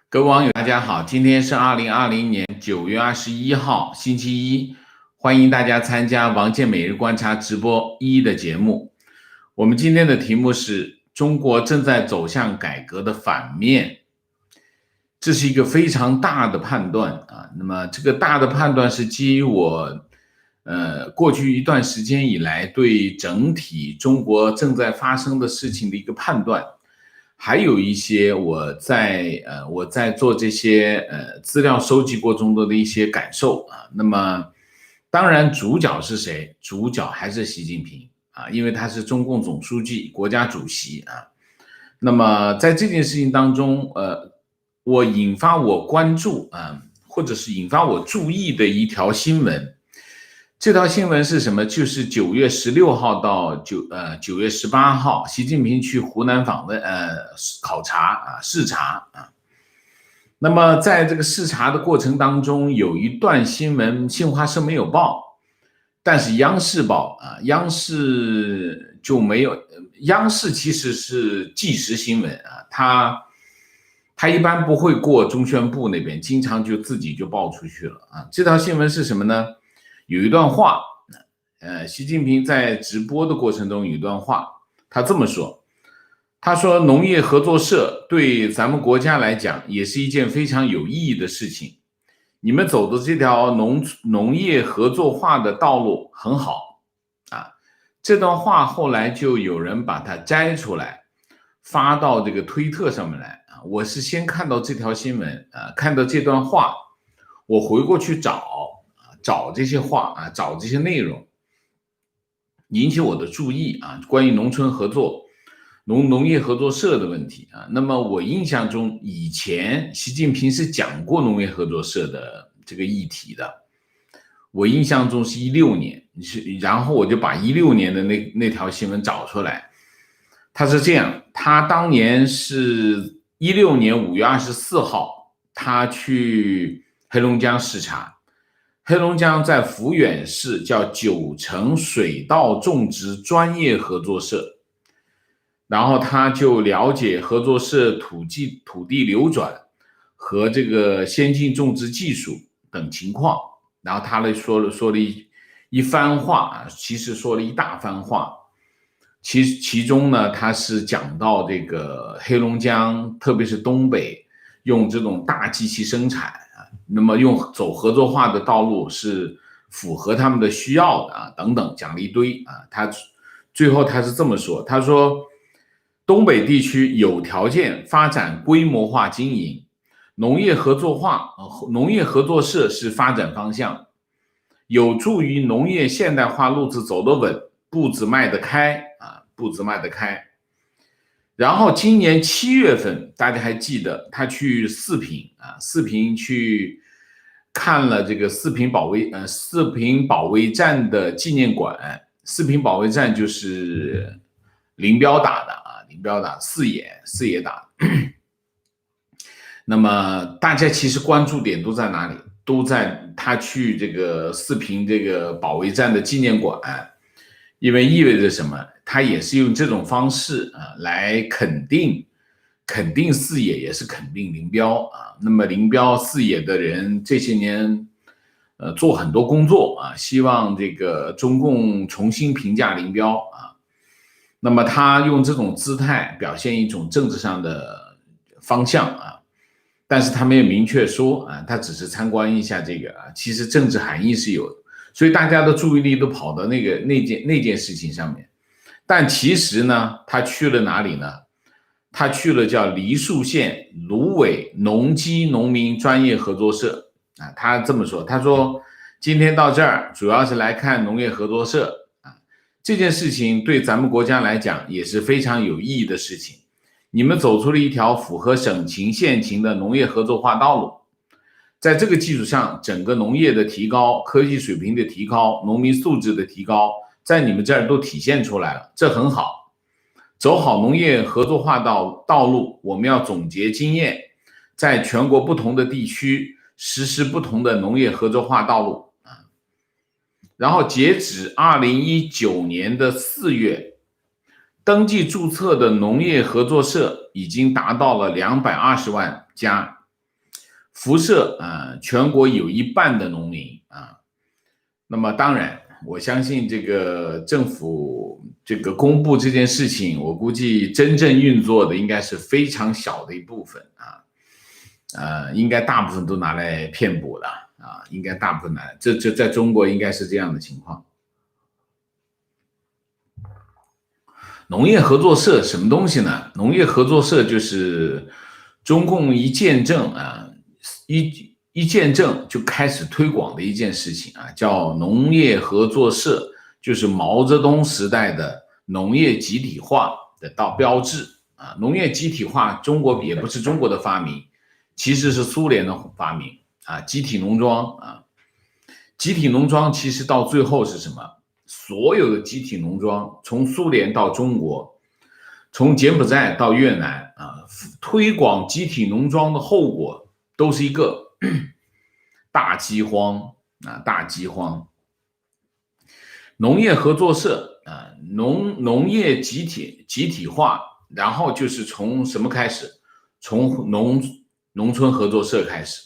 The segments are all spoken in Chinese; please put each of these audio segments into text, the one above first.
各位网友，大家好，今天是2020年9月21号，星期一，欢迎大家参加王健每日观察直播的节目。我们今天的题目是中国正在走向改革的反面，这是一个非常大的判断啊。那么这个大的判断是基于我过去一段时间以来对整体中国正在发生的事情的一个判断。还有一些我在做这些资料收集过程中的一些感受啊。那么当然主角是谁？主角还是习近平啊，因为他是中共总书记、国家主席啊。那么在这件事情当中，引发我关注啊，或者是引发我注意的一条新闻。这条新闻是什么？就是9月16号到9月18号，习近平去湖南访问考察啊视察啊。那么在这个视察的过程当中，有一段新闻新华社没有报，但是央视报啊，央视就没有。央视其实是即时新闻啊，它一般不会过中宣部那边，经常就自己就报出去了啊。这条新闻是什么呢？有一段话，习近平在直播的过程中有一段话，他这么说，他说农业合作社对咱们国家来讲也是一件非常有意义的事情，你们走的这条农业合作化的道路很好啊。这段话后来就有人把它摘出来，发到这个推特上面来啊。我是先看到这条新闻啊，看到这段话，我回过去找这些话啊，找这些内容，引起我的注意啊。关于农村合作、农业合作社的问题啊，那么我印象中以前习近平是讲过农业合作社的这个议题的。我印象中是16年，然后我就把16年的那条新闻找出来。他是这样，他当年是16年5月24号，他去黑龙江视察。黑龙江在抚远市叫九城水稻种植专业合作社，然后他就了解合作社土地流转和这个先进种植技术等情况，然后他说了一番话啊，其实说了一大番话。其中呢，他是讲到这个黑龙江，特别是东北，用这种大机器生产。那么走合作化的道路是符合他们的需要的啊，等等，讲了一堆啊。最后他是这么说，他说东北地区有条件发展规模化经营，农业合作社是发展方向，有助于农业现代化路子走得稳，步子迈得开啊，步子迈得开。然后今年7月份，大家还记得他去四平去看了这个四平保卫战的纪念馆。四平保卫战就是林彪打的啊，林彪打四野打的。那么大家其实关注点都在哪里？都在他去这个四平这个保卫战的纪念馆。因为意味着什么？他也是用这种方式来肯定四野，也是肯定林彪啊。那么林彪四野的人这些年做很多工作啊，希望这个中共重新评价林彪啊。那么他用这种姿态表现一种政治上的方向啊，但是他没有明确说啊，他只是参观一下这个啊，其实政治含义是有的。所以大家的注意力都跑到那件事情上面，但其实呢，他去了哪里呢？他去了叫梨树县芦苇农机农民专业合作社啊。他这么说，他说今天到这儿主要是来看农业合作社啊，这件事情对咱们国家来讲也是非常有意义的事情。你们走出了一条符合省情县情的农业合作化道路。在这个基础上，整个农业的提高、科技水平的提高、农民素质的提高，在你们这儿都体现出来了，这很好。走好农业合作化道路，我们要总结经验，在全国不同的地区实施不同的农业合作化道路啊。然后截止2019年的4月，登记注册的农业合作社已经达到了220万家。辐射全国有一半的农民啊。那么当然，我相信这个政府这个公布这件事情，我估计真正运作的应该是非常小的一部分啊，应该大部分都拿来骗补了啊，应该大部分这在中国应该是这样的情况。农业合作社什么东西呢？农业合作社就是中共一建政一建政就开始推广的一件事情啊，叫农业合作社，就是毛泽东时代的农业集体化的标志啊。农业集体化，中国也不是中国的发明，其实是苏联的发明啊。集体农庄啊，集体农庄其实到最后是什么？所有的集体农庄，从苏联到中国，从柬埔寨到越南啊，推广集体农庄的后果都是一个大饥荒啊，大饥荒。农业合作社啊，农业集体化，然后就是从什么开始？从农村合作社开始，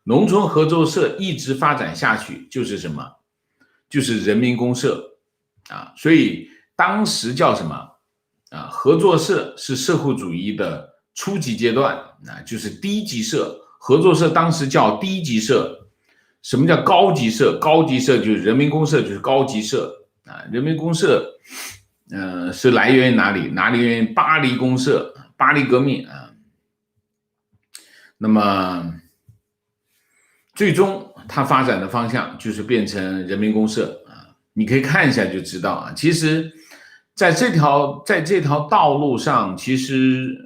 农村合作社一直发展下去，就是什么？就是人民公社啊，所以当时叫什么啊？合作社是社会主义的初级阶段啊，就是低级社。合作社当时叫低级社。什么叫高级社？高级社就是人民公社，就是高级社啊。人民公社，是来源于哪里？来源于巴黎公社、巴黎革命啊。那么最终它发展的方向就是变成人民公社啊，你可以看一下就知道啊。其实，在这条道路上，其实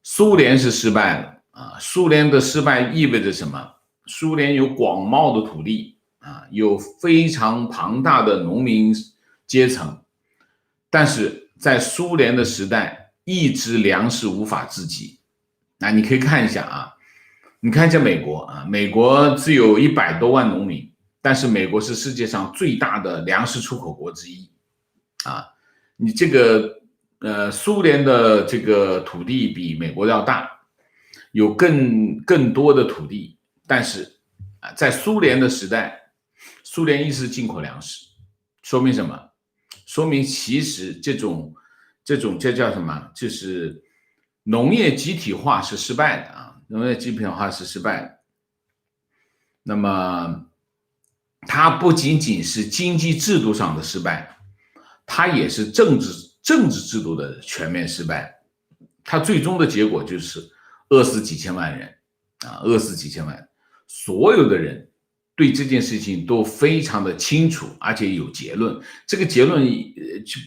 苏联是失败了啊。苏联的失败意味着什么？苏联有广袤的土地啊，有非常庞大的农民阶层，但是在苏联的时代，一直粮食无法自给。那你可以看一下啊。你看一下美国啊，美国只有100多万农民，但是美国是世界上最大的粮食出口国之一啊。你这个苏联的这个土地比美国要大，有更多的土地，但是在苏联的时代，苏联一直进口粮食，说明什么？说明其实这叫什么？就是农业集体化是失败的啊。农业集体化是失败的，那么它不仅仅是经济制度上的失败，它也是政治制度的全面失败。它最终的结果就是饿死几千万人啊，饿死几千万人。所有的人对这件事情都非常的清楚，而且有结论。这个结论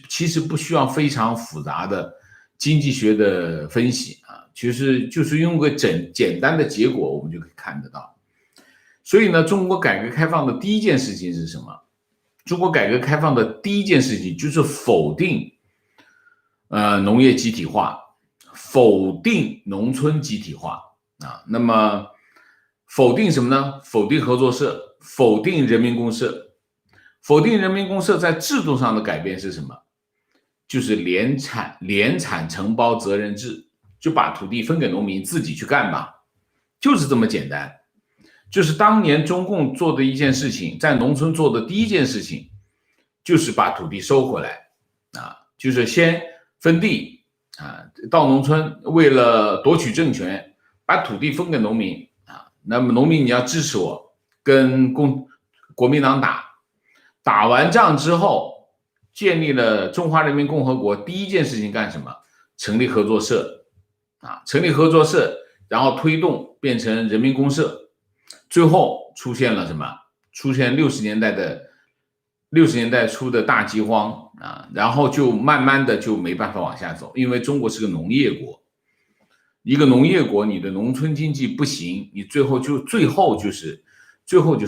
其实不需要非常复杂的经济学的分析啊。其实就是用个简单的结果，我们就可以看得到。所以呢，中国改革开放的第一件事情是什么？中国改革开放的第一件事情就是否定农业集体化，否定农村集体化啊。那么否定什么呢？否定合作社，否定人民公社。否定人民公社在制度上的改变是什么？就是联产承包责任制。就把土地分给农民自己去干吧，就是这么简单。就是当年中共做的一件事情，在农村做的第一件事情，就是把土地收回来啊，就是先分地啊，到农村为了夺取政权，把土地分给农民啊。那么农民你要支持我，跟国民党打完仗之后，建立了中华人民共和国，第一件事情干什么？成立合作社。成立合作社，然后推动变成人民公社，最后出现了什么？出现60年代初的大饥荒啊，然后就慢慢的就没办法往下走，因为中国是个农业国，一个农业国，你的农村经济不行，你最后就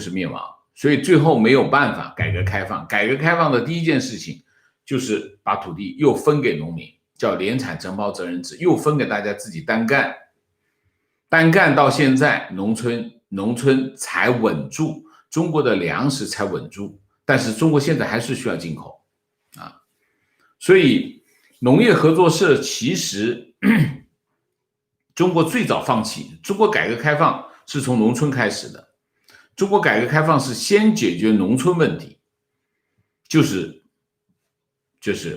是灭亡，所以最后没有办法改革开放。改革开放的第一件事情就是把土地又分给农民。叫联产承包责任制，又分给大家自己单干到现在，农村才稳住，中国的粮食才稳住，但是中国现在还是需要进口啊。所以农业合作社其实中国最早放弃，中国改革开放是从农村开始的，中国改革开放是先解决农村问题，就是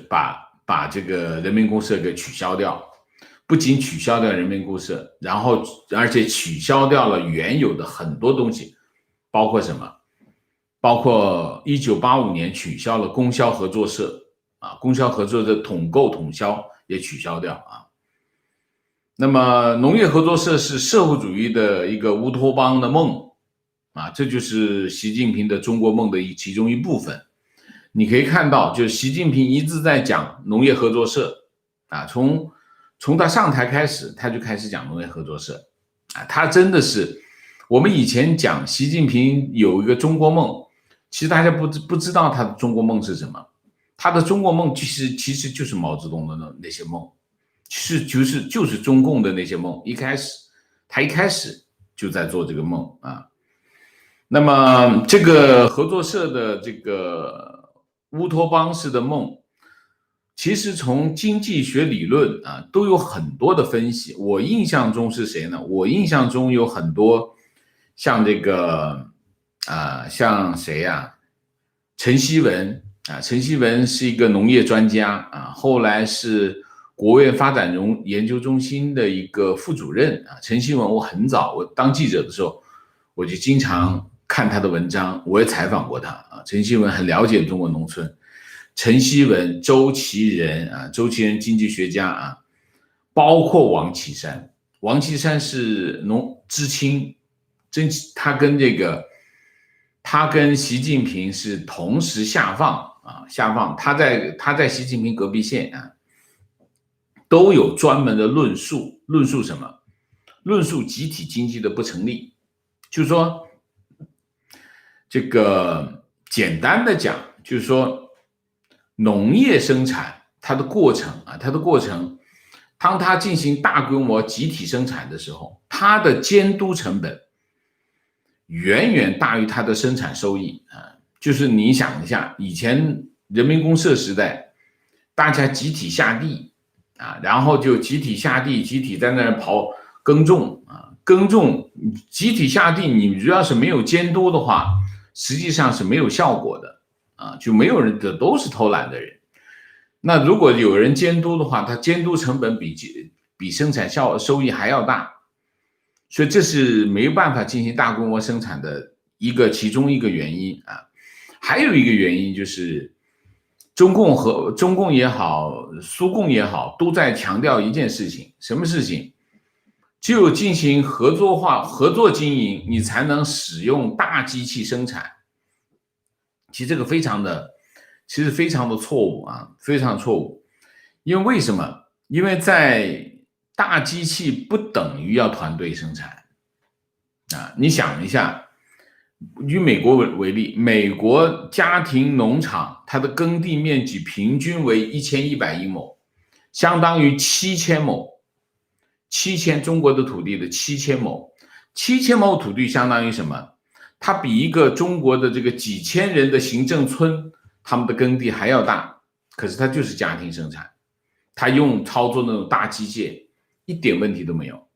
把这个人民公社给取消掉，不仅取消掉人民公社，然后而且取消掉了原有的很多东西，包括什么？包括1985年取消了供销合作社供销合作的统购统销也取消掉那么农业合作社是社会主义的一个乌托邦的梦这就是习近平的中国梦的其中一部分。你可以看到，就是习近平一直在讲农业合作社从他上台开始，他就开始讲农业合作社他真的是，我们以前讲习近平有一个中国梦，其实大家不知道他的中国梦是什么，他的中国梦其实就是毛泽东的那些梦，就是中共的那些梦，他一开始就在做这个梦那么这个合作社的这个乌托邦式的梦，其实从经济学理论都有很多的分析。我印象中是谁呢？我印象中有很多像这个像谁陈希文陈希文是一个农业专家后来是国务院发展研究中心的一个副主任陈希文，我当记者的时候，我就经常看他的文章，我也采访过他陈希文很了解中国农村。陈希文、周其仁经济学家包括王岐山，王岐山是知青，他跟习近平是同时下放，他在习近平隔壁县都有专门的论述什么？论述集体经济的不成立，就是说这个简单的讲，就是说农业生产它的过程，当它进行大规模集体生产的时候，它的监督成本远远大于它的生产收益就是你想一下，以前人民公社时代，大家集体下地然后就集体下地，集体在那儿耕种集体下地，你如要是没有监督的话，实际上是没有效果的就没有人都是偷懒的人。那如果有人监督的话，他监督成本比生产收益还要大，所以这是没有办法进行大规模生产的其中一个原因还有一个原因就是中共也好，苏共也好，都在强调一件事情，什么事情？只有进行合作经营，你才能使用大机器生产。其实这个非常的错误非常错误。因为什么？因为在大机器不等于要团队生产你想一下，以美国为例，美国家庭农场它的耕地面积平均为1100英亩，相当于7000亩，7000中国的土地的7000亩，7000亩土地相当于什么？它比一个中国的这个几千人的行政村，他们的耕地还要大，可是它就是家庭生产，它操作那种大机械，一点问题都没有。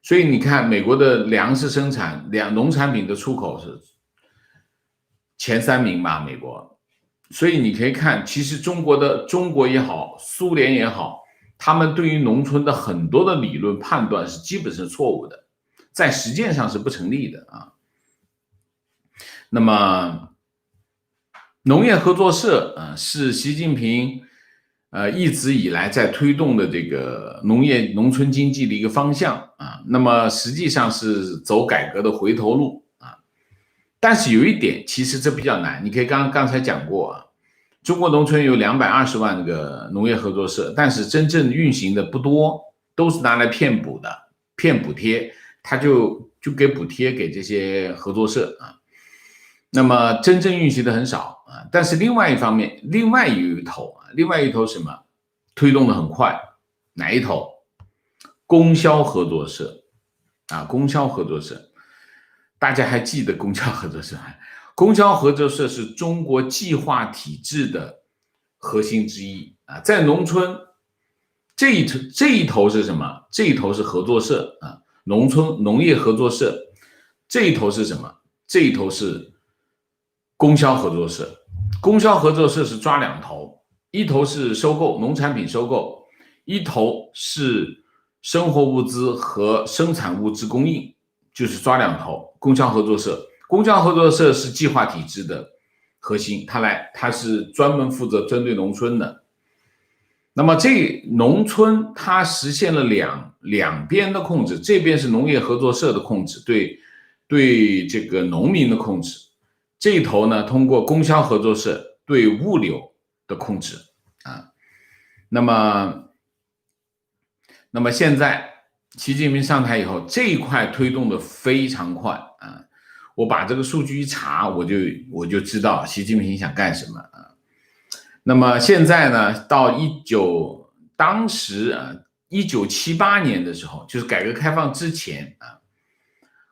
所以你看，美国的粮食生产、农产品的出口是前3名吧，美国。所以你可以看，其实中国也好，苏联也好，他们对于农村的很多的理论判断是基本是错误的，在实践上是不成立的那么农业合作社是习近平一直以来在推动的这个农村经济的一个方向那么实际上是走改革的回头路但是有一点，其实这比较难，你可以刚才讲过中国农村有220万个农业合作社，但是真正运行的不多，都是拿来骗补贴，他就给补贴给这些合作社那么真正运行的很少但是另外一方面，另外一头什么推动的很快？哪一头？供销合作社供销合作社，大家还记得供销合作社？供销合作社是中国计划体制的核心之一在农村，这一头是什么？这一头是合作社啊，农业合作社。这一头是什么？这一头是供销合作社。供销合作社是抓两头，一头是收购农产品收购，一头是生活物资和生产物资供应，就是抓两头。供销合作社，供销合作社是计划体制的核心，它是专门负责针对农村的。那么这农村它实现了两边的控制，这边是农业合作社的控制，对这个农民的控制，这一头呢通过供销合作社对物流的控制啊。那么现在习近平上台以后，这一块推动的非常快啊！我把这个数据一查，我就知道习近平想干什么啊。那么现在呢，到当时1978年的时候，就是改革开放之前啊，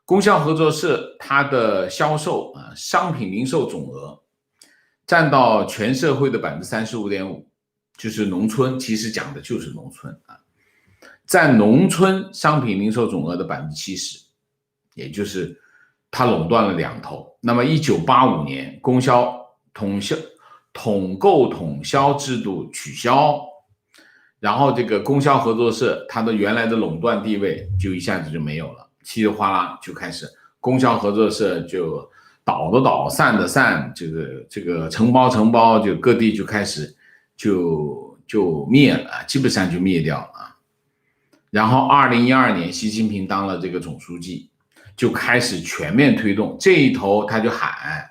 供销合作社它的销售商品零售总额占到全社会的35.5%，就是农村，其实讲的就是农村啊。占农村商品零售总额的70%，也就是它垄断了两头。那么1985年，供销统购统销制度取消，然后这个供销合作社它的原来的垄断地位就一下子就没有了，稀里哗啦就开始供销合作社就倒的倒，散的散，这个承包就各地就开始就灭了，基本上就灭掉了。然后2012年，习近平当了这个总书记，就开始全面推动。这一头他就喊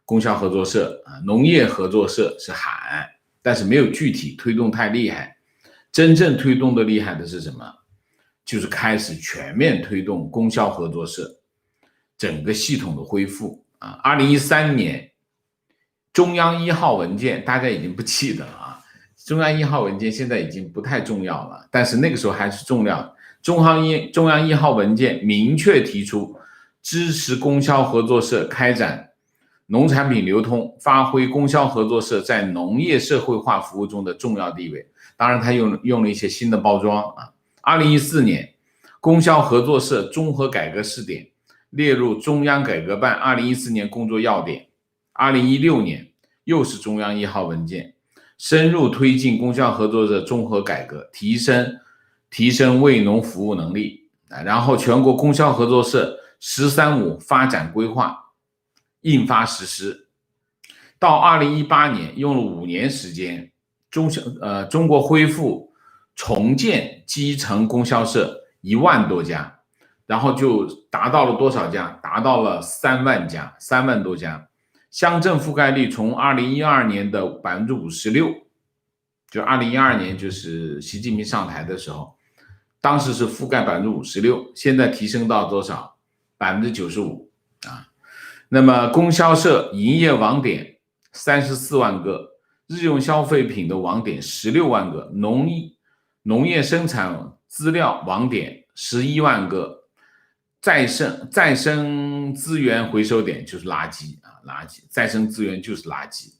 供销合作社农业合作社是喊，但是没有具体推动太厉害。真正推动的厉害的是什么？就是开始全面推动供销合作社整个系统的恢复啊。2013年，中央1号文件大家已经不记得了啊。中央1号文件现在已经不太重要了，但是那个时候还是重要的。中央1号文件明确提出支持供销合作社开展农产品流通，发挥供销合作社在农业社会化服务中的重要地位。当然他用了一些新的包装啊。2014年，供销合作社综合改革试点列入中央改革办2014年工作要点。2016年又是中央1号文件，深入推进供销合作社综合改革，提升为农服务能力。然后全国供销合作社“十三五”发展规划印发实施。到2018年，用了5年时间，中国恢复重建基层供销社1万多家，然后就达到了多少家？达到了3万家，3万多家。乡镇覆盖率从2012年的56%，就2012年就是习近平上台的时候，当时是覆盖56%，现在提升到多少？95%啊。那么供销社营业网点34万个，日用消费品的网点16万个，农业生产资料网点11万个，再生资源回收点就是垃圾，再生资源就是垃圾，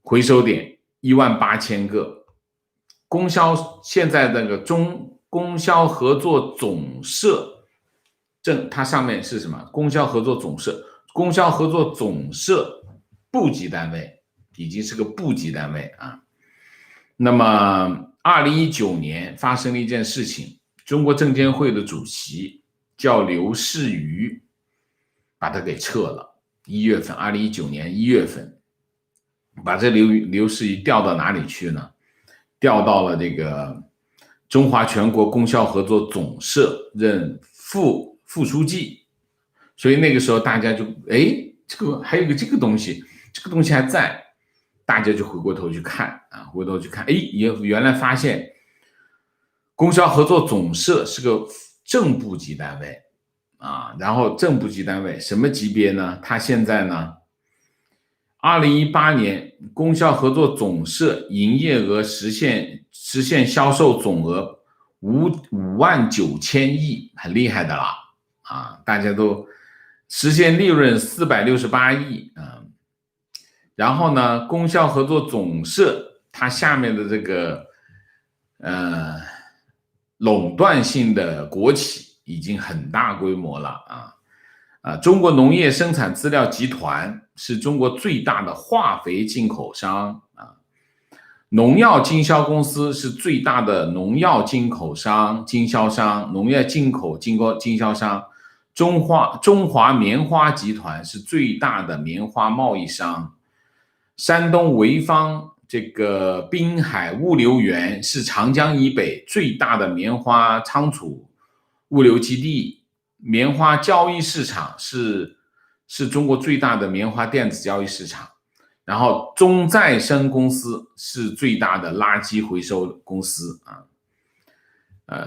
回收点18000个。供销现在那个供销合作总社它上面是什么？供销合作总社，供销合作总社部级单位，已经是个部级单位啊。那么2019年发生了一件事情，中国证监会的主席叫刘士余，把他给撤了。2019年1月份，把这刘士余调到哪里去呢？调到了这个中华全国供销合作总社任副书记。所以那个时候大家就这个还有个这个东西还在，大家就回过头去看原来发现供销合作总社是个正部级单位啊。然后正部级单位什么级别呢？它现在呢2018年供销合作总社营业额实现销售总额5万9千亿，很厉害的了啊！大家都实现利润468亿啊。然后呢，供销合作总社它下面的这个垄断性的国企已经很大规模了中国农业生产资料集团是中国最大的化肥进口商农药经销公司是最大的农药进口商、经销商，农业进口经销商。中华棉花集团是最大的棉花贸易商。山东潍坊这个滨海物流园是长江以北最大的棉花仓储物流基地。棉花交易市场是中国最大的棉花电子交易市场。然后中再生公司是最大的垃圾回收公司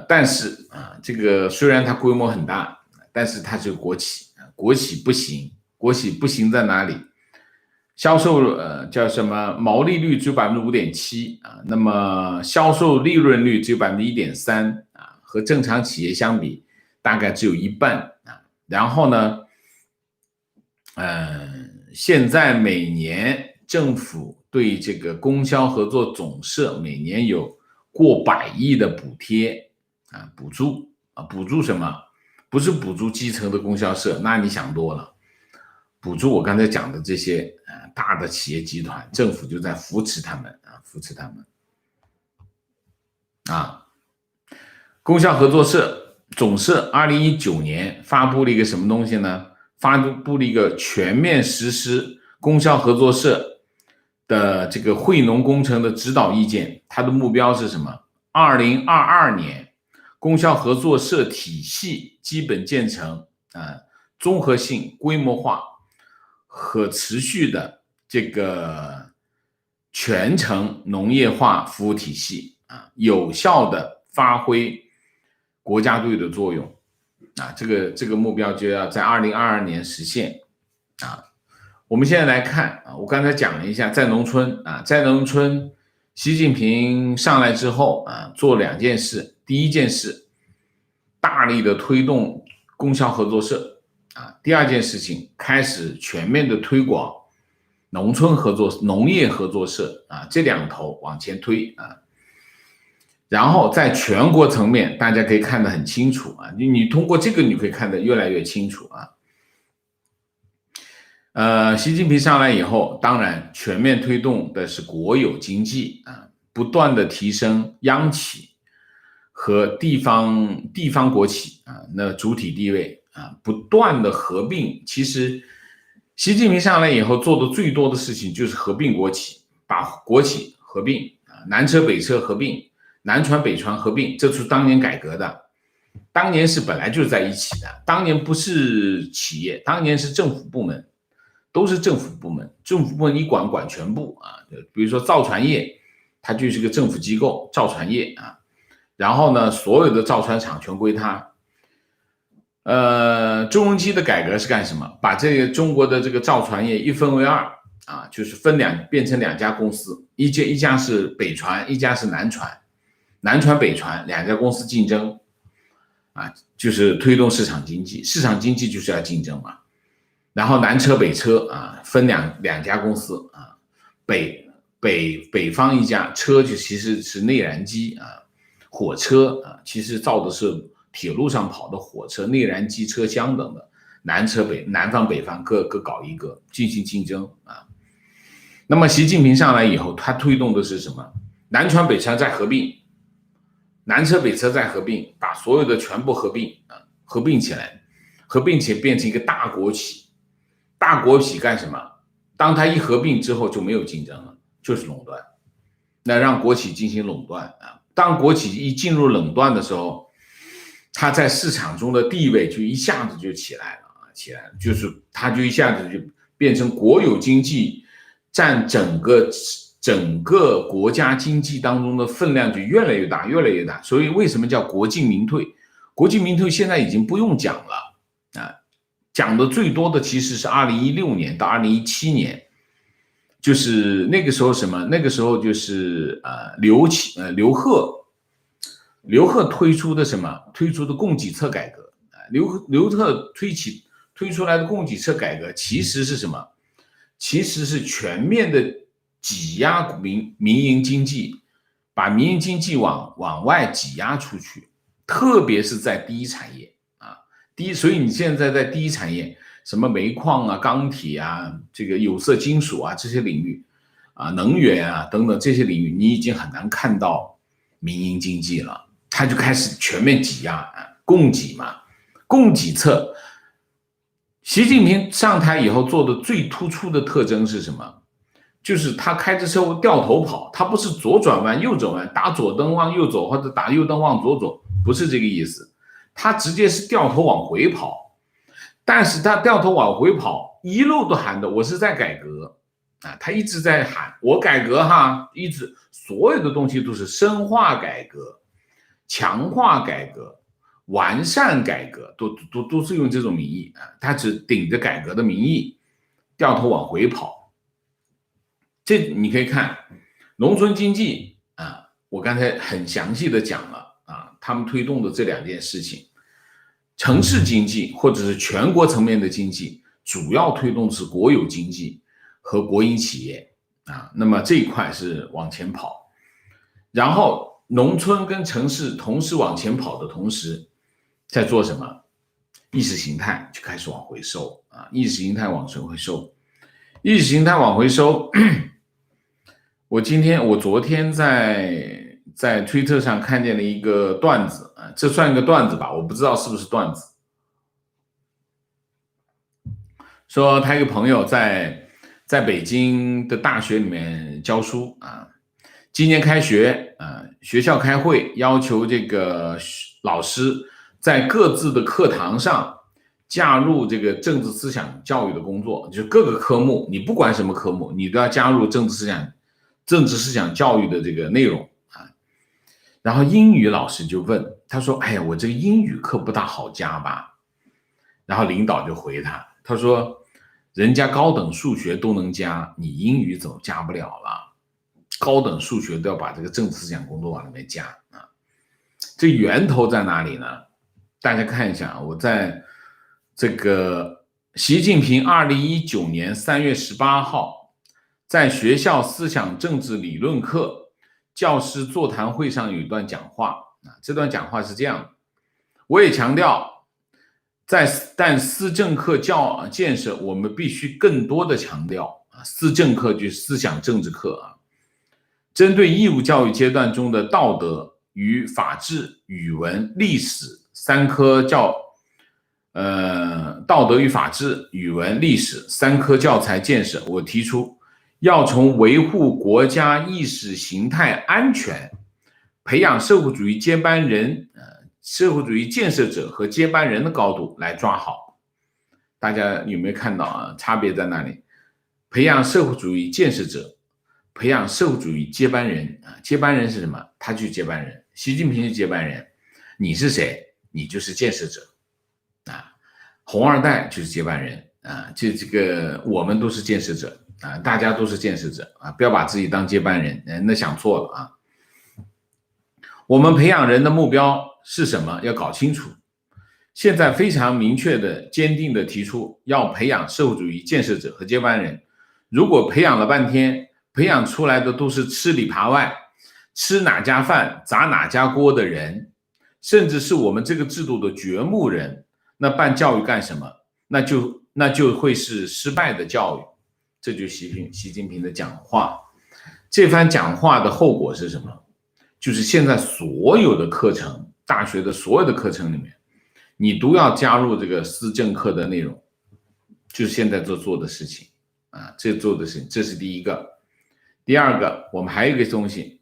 但是这个虽然它规模很大，但是它是国企，国企不行，国企不行在哪里？销售叫什么？毛利率只有 5.7% 那么销售利润率只有 1.3% 和正常企业相比，大概只有一半然后呢，现在每年政府对这个供销合作总社每年有过100亿的补贴补助补助什么？不是补助基层的供销社，那你想多了。补助我刚才讲的这些大的企业集团，政府就在扶持他们供销合作社总社2019年发布了一个什么东西呢？发布了一个全面实施供销合作社的这个惠农工程的指导意见。它的目标是什么？2022年供销合作社体系基本建成综合性、规模化、可持续的这个全程农业化服务体系有效的发挥国家队的作用这个目标就要在2022年实现我们现在来看我刚才讲了一下在农村习近平上来之后做2件事。第一件事，大力的推动供销合作社第二件事情，开始全面的推广农业合作社这2头往前推然后在全国层面，大家可以看得很清楚你通过这个你可以看得越来越清楚习近平上来以后，当然全面推动的是国有经济不断的提升央企和地方国企那主体地位不断的合并。其实习近平上来以后做的最多的事情就是合并国企，把国企合并南车北车合并，南船北船合并，这是当年改革的。当年是本来就是在一起的，当年不是企业，当年是政府部门，都是政府部门，政府部门你管全部比如说造船业，它就是个政府机构，造船业然后呢，所有的造船厂全归它。中融基的改革是干什么？把这个中国的这个造船业一分为2就是变成2家公司，一家是北船，一家是南船，南船北船2家公司竞争就是推动市场经济，市场经济就是要竞争嘛。然后南车北车分两家公司北方一家车就其实是内燃机火车其实造的是铁路上跑的火车、内燃机车厢等的，南方北方各搞一个进行竞争那么习近平上来以后，他推动的是什么？南船北船再合并，南车北车再合并，把所有的全部合并起来，变成一个大国企。大国企干什么？当它一合并之后就没有竞争了，就是垄断。那让国企进行垄断当国企一进入垄断的时候，它在市场中的地位就一下子就起来了，就是它就一下子就变成国有经济占整个国家经济当中的分量就越来越大。所以为什么叫国进民退？国进民退现在已经不用讲了讲的最多的其实是2016年到2017年，就是那个时候什么？那个时候就是刘鹤推出的什么？推出的供给侧改革刘鹤推出来的供给侧改革其实是什么？其实是全面的挤压民营经济，把民营经济往外挤压出去特别是在第一产业啊，所以你现在在第一产业，什么煤矿啊、钢铁啊、这个有色金属啊这些领域啊、能源啊等等这些领域，你已经很难看到民营经济了，它就开始全面挤压啊，供给嘛，供给侧。习近平上台以后做的最突出的特征是什么？就是他开着车掉头跑，他不是左转弯右转弯，打左灯往右走或者打右灯往左走，不是这个意思，他直接是掉头往回跑。但是他掉头往回跑，一路都喊的我是在改革啊，他一直在喊我改革哈，一直所有的东西都是深化改革、强化改革、完善改革，都是用这种名义啊，他只顶着改革的名义掉头往回跑。这你可以看农村经济啊，我刚才很详细的讲了啊，他们推动的这两件事情，城市经济或者是全国层面的经济，主要推动的是国有经济和国营企业啊，那么这一块是往前跑，然后农村跟城市同时往前跑的同时，在做什么？意识形态就开始往回收啊，意识形态往回收，意识形态往回收。我昨天在推特上看见了一个段子啊，这算一个段子吧，我不知道是不是段子。说他一个朋友在北京的大学里面教书啊，今年开学啊，学校开会要求这个老师在各自的课堂上加入这个政治思想教育的工作，就是各个科目，你不管什么科目，你都要加入政治思想教育的这个内容啊。然后英语老师就问他说：“哎呀，我这个英语课不大好加吧？”然后领导就回他说：“人家高等数学都能加，你英语怎么加不了了？高等数学都要把这个政治思想工作往里面加啊。”这源头在哪里呢？大家看一下，我在这个习近平2019年3月18号在学校思想政治理论课教师座谈会上有一段讲话啊，这段讲话是这样的：我也强调，但思政课建设我们必须更多的强调啊，思政课就是思想政治课啊，针对义务教育阶段中的道德与法治、语文、历史三科道德与法治、语文、历史三科教材建设，我提出要从维护国家意识形态安全、培养社会主义接班人、社会主义建设者和接班人的高度来抓好。大家有没有看到啊？差别在哪里？培养社会主义建设者，培养社会主义接班人啊。接班人是什么？他就是接班人，习近平是接班人，你是谁？你就是建设者啊。红二代就是接班人啊，这个我们都是建设者啊，大家都是建设者啊，不要把自己当接班人，那想错了啊。我们培养人的目标是什么？要搞清楚。现在非常明确的、坚定的提出要培养社会主义建设者和接班人。如果培养了半天，培养出来的都是吃里扒外、吃哪家饭砸哪家锅的人，甚至是我们这个制度的掘墓人，那办教育干什么？那就会是失败的教育。这就是习近平的讲话。这番讲话的后果是什么？就是现在所有的课程，大学的所有的课程里面，你都要加入这个思政课的内容，就是现在做的事情啊，这做的事情，这是第一个。第二个，我们还有一个东西，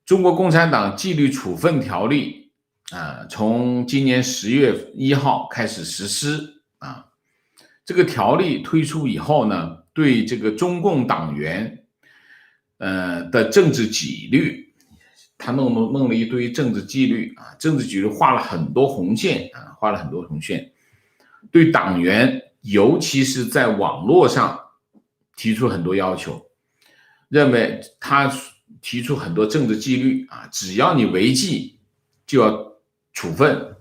中国共产党纪律处分条例啊，从今年10月1号开始实施啊。这个条例推出以后呢，对这个中共党员的政治纪律，他弄了一堆政治纪律啊，政治纪律画了很多红线啊，画了很多红线，对党员尤其是在网络上提出很多要求，认为他提出很多政治纪律啊，只要你违纪就要处分，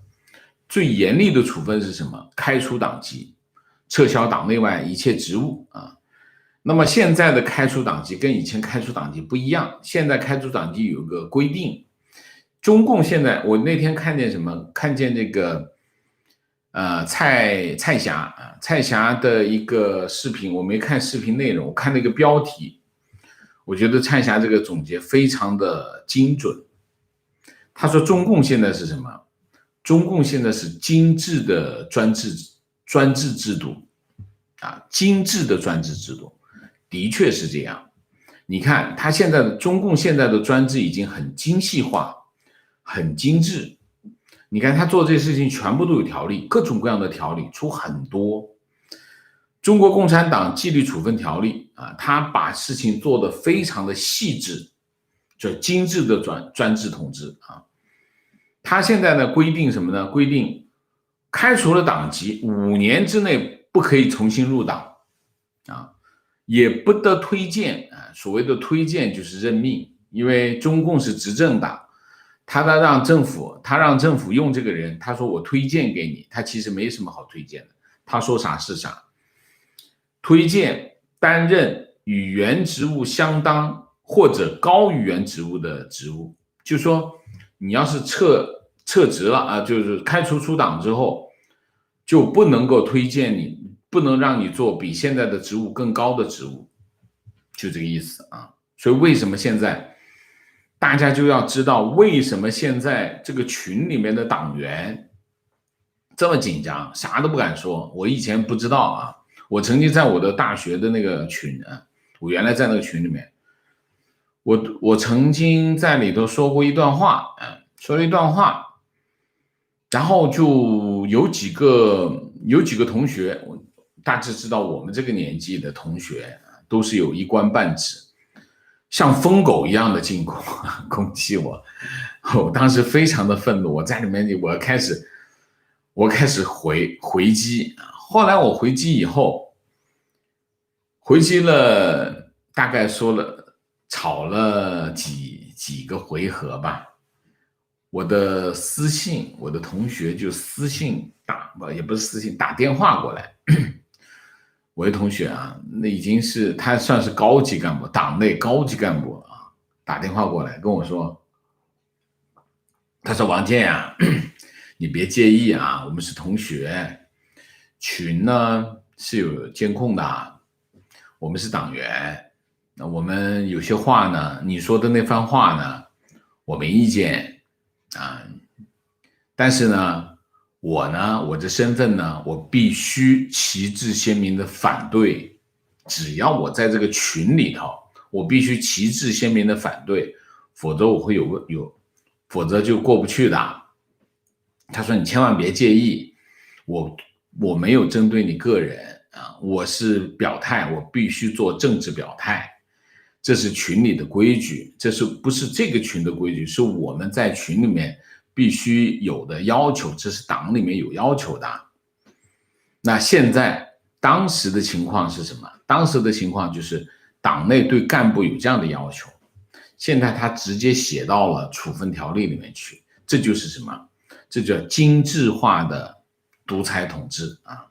最严厉的处分是什么？开除党籍，撤销党内外一切职务啊。那么现在的开除党籍跟以前开除党籍不一样，现在开除党籍有个规定，中共现在，我那天看见什么？看见这个蔡霞啊，蔡霞的一个视频，我没看视频内容，我看那个标题，我觉得蔡霞这个总结非常的精准。他说中共现在是什么？中共现在是精致的专制制度啊，精致的专制制度，的确是这样。你看他现在的中共现在的专制已经很精细化，很精致。你看他做这些事情全部都有条例，各种各样的条例出很多。中国共产党纪律处分条例啊，他把事情做得非常的细致，就精致的专制统治啊。他现在呢规定什么呢？规定开除了党籍5年之内不可以重新入党啊，也不得推荐啊。所谓的推荐就是任命，因为中共是执政党，他让政府用这个人，他说我推荐给你，他其实没什么好推荐的，他说啥是啥。推荐担任与原职务相当或者高于原职务的职务，就说你要是撤职了啊，就是开除出党之后，就不能够推荐你，不能让你做比现在的职务更高的职务，就这个意思啊。所以为什么现在大家就要知道为什么现在这个群里面的党员这么紧张，啥都不敢说？我以前不知道啊，我曾经在我的大学的那个群啊，我原来在那个群里面，我曾经在里头说过一段话，说了一段话，然后就有几个同学，大致知道我们这个年纪的同学都是有一官半职，像疯狗一样的进攻击我，我当时非常的愤怒，我在里面我开始回击，后来我回击以后，回击了大概吵了几个回合吧。我的同学就私信也不是私信，打电话过来。我的同学啊，那已经是他算是高级干部，党内高级干部啊，打电话过来跟我说，他说王健啊，你别介意啊，我们是同学，群呢是有监控的，我们是党员，那我们有些话呢，你说的那番话呢，我没意见啊，但是呢，我的身份呢，我必须旗帜鲜明的反对，只要我在这个群里头，我必须旗帜鲜明的反对，否则我会否则就过不去的。他说你千万别介意，我没有针对你个人啊，我是表态，我必须做政治表态，这是群里的规矩，不是这个群的规矩，是我们在群里面必须有的要求，这是党里面有要求的。那现在当时的情况是什么？当时的情况就是党内对干部有这样的要求，现在他直接写到了处分条例里面去，这就是什么？这叫精致化的独裁统治啊！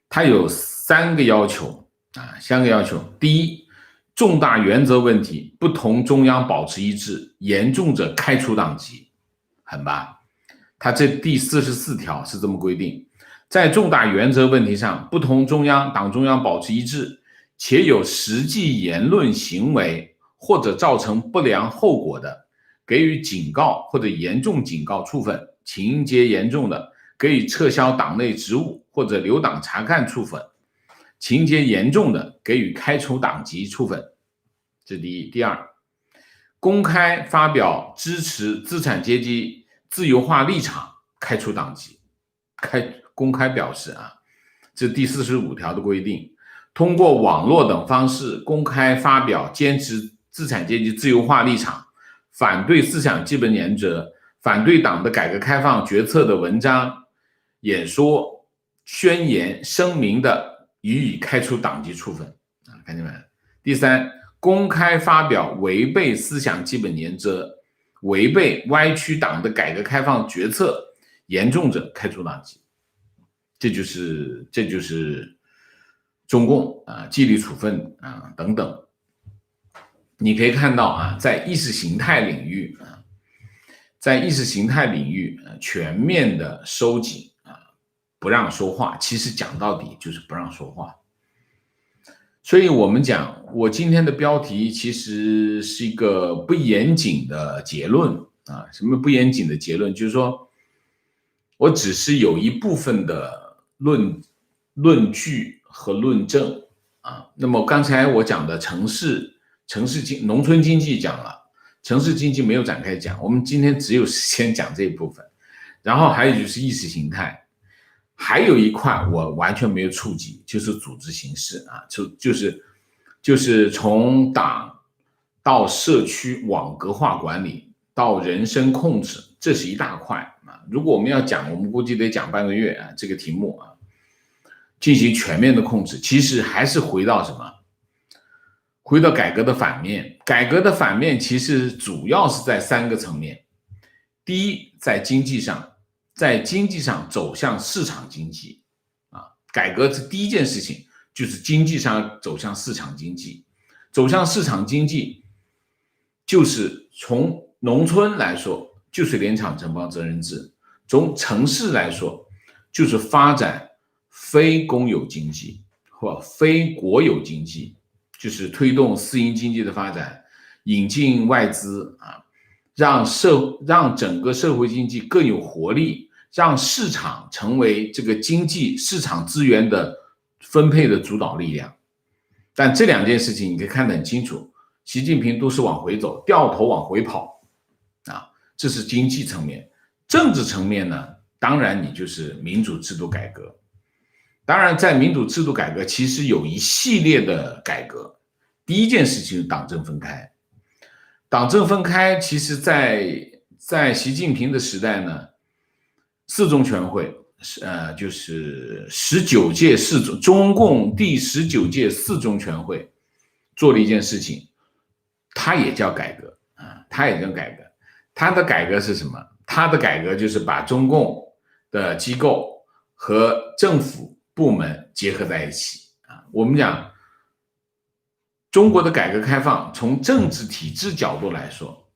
它有3个要求啊，3个要求。第一，重大原则问题不同中央保持一致，严重者开除党籍，狠吧？它这第44条是这么规定，在重大原则问题上不同党中央保持一致，且有实际言论行为或者造成不良后果的，给予警告或者严重警告处分，情节严重的给予撤销党内职务或者留党察看处分，情节严重的给予开除党籍处分。这第一。第二，公开发表支持资产阶级自由化立场，开除党籍，公开表示啊，这第45条的规定。通过网络等方式公开发表坚持资产阶级自由化立场，反对思想基本原则，反对党的改革开放决策的文章、演说、宣言、声明的，予以开除党籍处分啊，看见没？第三，公开发表违背思想基本原则、违背歪曲党的改革开放决策，严重者开除党籍。这就是中共啊纪律处分啊等等。你可以看到啊，在意识形态领域啊，在意识形态领域全面的收紧不让说话，其实讲到底就是不让说话。所以我们讲，我今天的标题其实是一个不严谨的结论啊。什么不严谨的结论？就是说我只是有一部分的论据和论证啊。那么刚才我讲的农村经济讲了，城市经济没有展开讲，我们今天只有时间讲这一部分。然后还有就是意识形态。还有一块我完全没有触及，就是组织形式啊，就是从党到社区网格化管理到人身控制，这是一大块啊。如果我们要讲，我们估计得讲半个月啊，这个题目啊，进行全面的控制，其实还是回到什么？回到改革的反面。改革的反面其实主要是在3个层面。第一，在经济上走向市场经济啊，改革的第一件事情就是经济上走向市场经济。走向市场经济，就是从农村来说，就是联厂承包责任制；从城市来说，就是发展非公有经济或非国有经济，就是推动私营经济的发展，引进外资啊，让整个社会经济更有活力，让市场成为这个经济市场资源的分配的主导力量。但这2件事情你可以看得很清楚，习近平都是往回走，掉头往回跑啊，这是经济层面。政治层面呢，当然你就是民主制度改革。当然在民主制度改革其实有一系列的改革。第一件事情是党政分开。党政分开其实在习近平的时代呢，4中全会就是19届中共第19届4中全会做了一件事情，它也叫改革啊，它也叫改革。它的改革是什么？它的改革就是把中共的机构和政府部门结合在一起啊。我们讲中国的改革开放，从政治体制角度来说，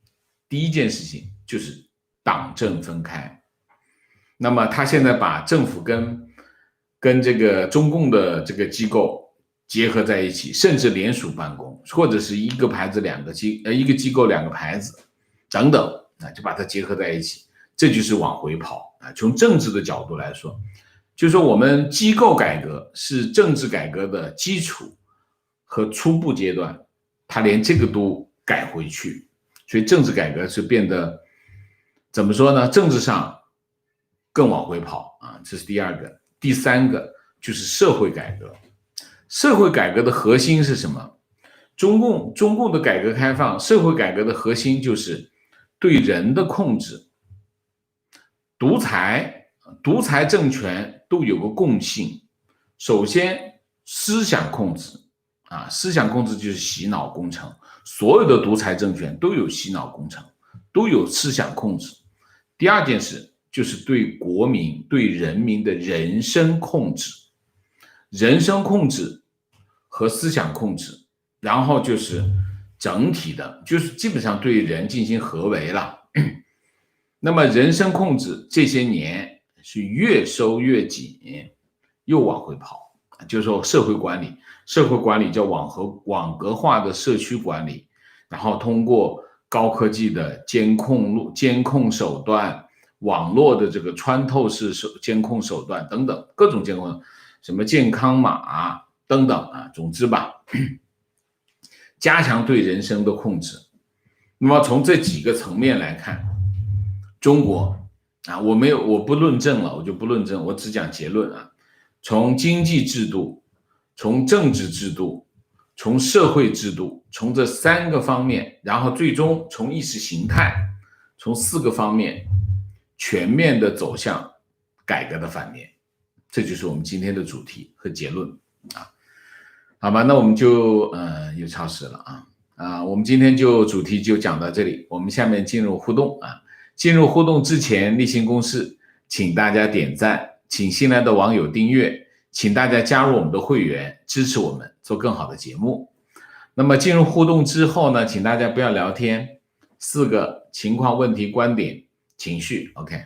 第一件事情就是党政分开。那么他现在把政府跟这个中共的这个机构结合在一起，甚至联署办公，或者是一个牌子一个机构2个牌子等等，就把它结合在一起，这就是往回跑啊。从政治的角度来说，就是说我们机构改革是政治改革的基础和初步阶段，他连这个都改回去，所以政治改革是变得怎么说呢？政治上更往回跑啊，这是第2个。第3个就是社会改革。社会改革的核心是什么？中共的改革开放，社会改革的核心就是对人的控制。独裁政权都有个共性，首先思想控制啊，思想控制就是洗脑工程，所有的独裁政权都有洗脑工程，都有思想控制。第2件事就是对国民、对人民的人身控制，人身控制和思想控制，然后就是整体的，就是基本上对人进行合围了。那么人身控制这些年是越收越紧，又往回跑，就是说社会管理叫网格化的社区管理，然后通过高科技的监控手段，网络的这个穿透式监控手段等等，各种监控，什么健康码等等啊，总之吧，加强对人身的控制。那么从这几个层面来看，中国啊，我不论证了，我就不论证，我只讲结论啊。从经济制度，从政治制度，从社会制度，从这3个方面，然后最终从意识形态，从4个方面全面的走向改革的反面，这就是我们今天的主题和结论啊。好吧，那我们就又超时了我们今天主题就讲到这里，我们下面进入互动啊。进入互动之前，例行公事，请大家点赞，请新来的网友订阅，请大家加入我们的会员，支持我们做更好的节目。那么进入互动之后呢，请大家不要聊天，4个情况、问题、观点情绪。OK，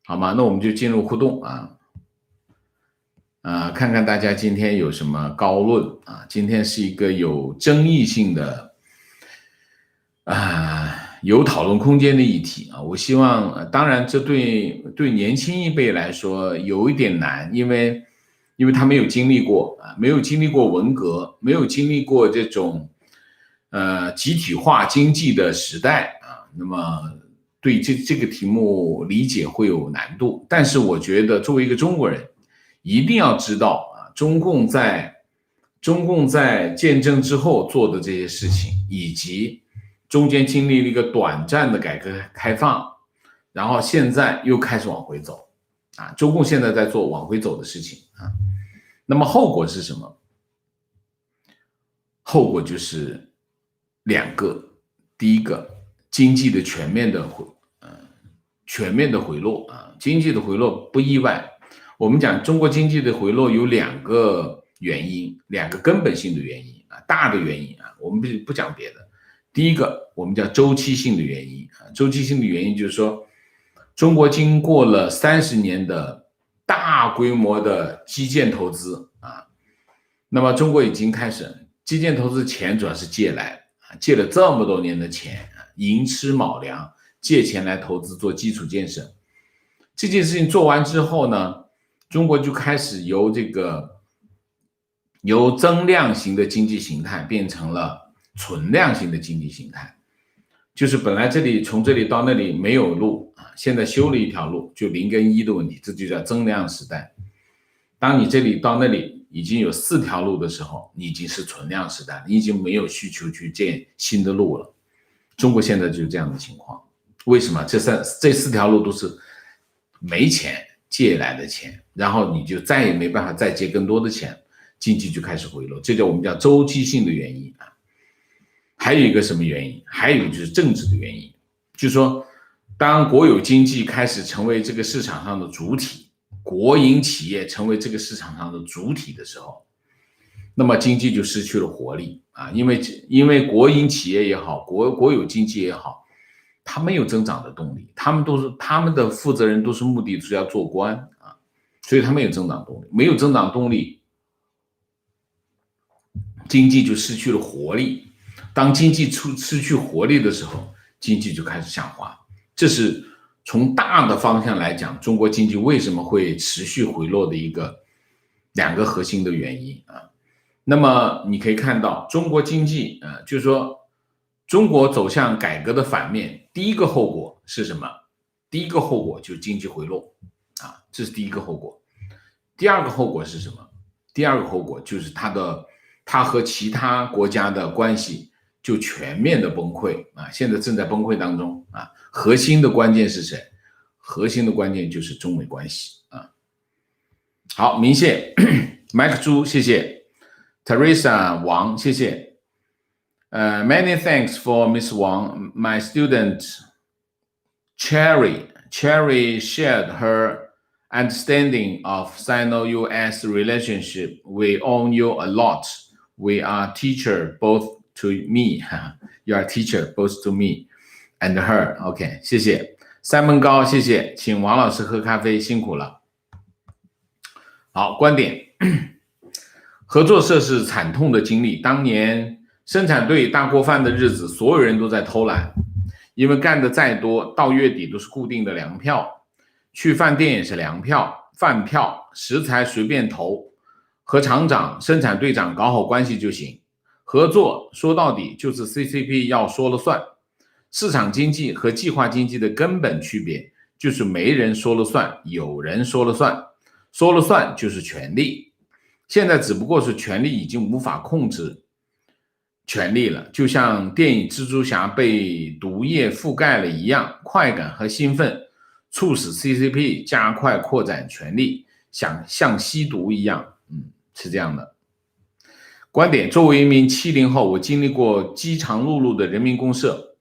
好吗？那我们就进入互动看看大家今天有什么高论啊？今天是一个有争议性的有讨论空间的议题啊。我希望，当然这对年轻一辈来说有一点难，因为他没有经历过没有经历过文革，没有经历过这种集体化经济的时代啊，那么对这个题目理解会有难度。但是我觉得作为一个中国人，一定要知道中共在建政之后做的这些事情，以及中间经历了一个短暂的改革开放，然后现在又开始往回走中共现在在做往回走的事情那么后果是什么？后果就是两个，第一个，经济的全面的回落经济的回落不意外。我们讲中国经济的回落有两个原因，两个根本性的原因大的原因我们不讲别的。第一个，我们叫周期性的原因周期性的原因就是说，中国经过了30年的大规模的基建投资那么中国已经开始基建投资钱主要是借来借了这么多年的钱寅吃卯粮，借钱来投资做基础建设。这件事情做完之后呢，中国就开始由增量型的经济形态变成了存量型的经济形态，就是本来从这里到那里没有路现在修了一条路，就0跟1的问题，这就叫增量时代。当你这里到那里已经有4条路的时候，你已经是存量时代，你已经没有需求去建新的路了。中国现在就是这样的情况。为什么？这4条路都是没钱借来的钱，然后你就再也没办法再借更多的钱，经济就开始回落，这叫我们叫周期性的原因还有一个什么原因？还有一个就是政治的原因，就是说当国有经济开始成为这个市场上的主体，国营企业成为这个市场上的主体的时候，那么经济就失去了活力因为国营企业也好，国有经济也好，它没有增长的动力，他们的负责人都是目的是要做官所以他没有增长动力，没有增长动力，经济就失去了活力。当经济失去活力的时候，经济就开始下滑。这是从大的方向来讲，中国经济为什么会持续回落的两个核心的原因那么你可以看到，中国经济就是说中国走向改革的反面，第一个后果是什么？第一个后果就是经济回落这是第一个后果。第二个后果是什么？第二个后果就是它和其他国家的关系就全面的崩溃现在正在崩溃当中核心的关键是谁？核心的关键就是中美关系好，明谢Mike 朱，谢谢 Teresa 王，谢谢many thanks for Miss Wang. My student Cherry shared her understanding of Sino-US relationship. We owe you a lot. We are teacher both to me. You are teacher both to me and her. OK， 谢谢。三门高，谢谢，请王老师喝咖啡，辛苦了。好，观点，合作社是惨痛的经历。当年生产队大锅饭的日子，所有人都在偷懒，因为干的再多，到月底都是固定的粮票，去饭店也是粮票、饭票，食材随便投，和厂长、生产队长搞好关系就行。合作说到底就是 CCP 要说了算。市场经济和计划经济的根本区别就是没人说了算，有人说了算。说了算就是权力，现在只不过是权力已经无法控制权力了，就像电影蜘蛛侠被毒液覆盖了一样，快感和兴奋促使 CCP 加快扩展权力，像吸毒一样是这样的。观点，作为一名70后，我经历过饥肠辘辘的人民公社，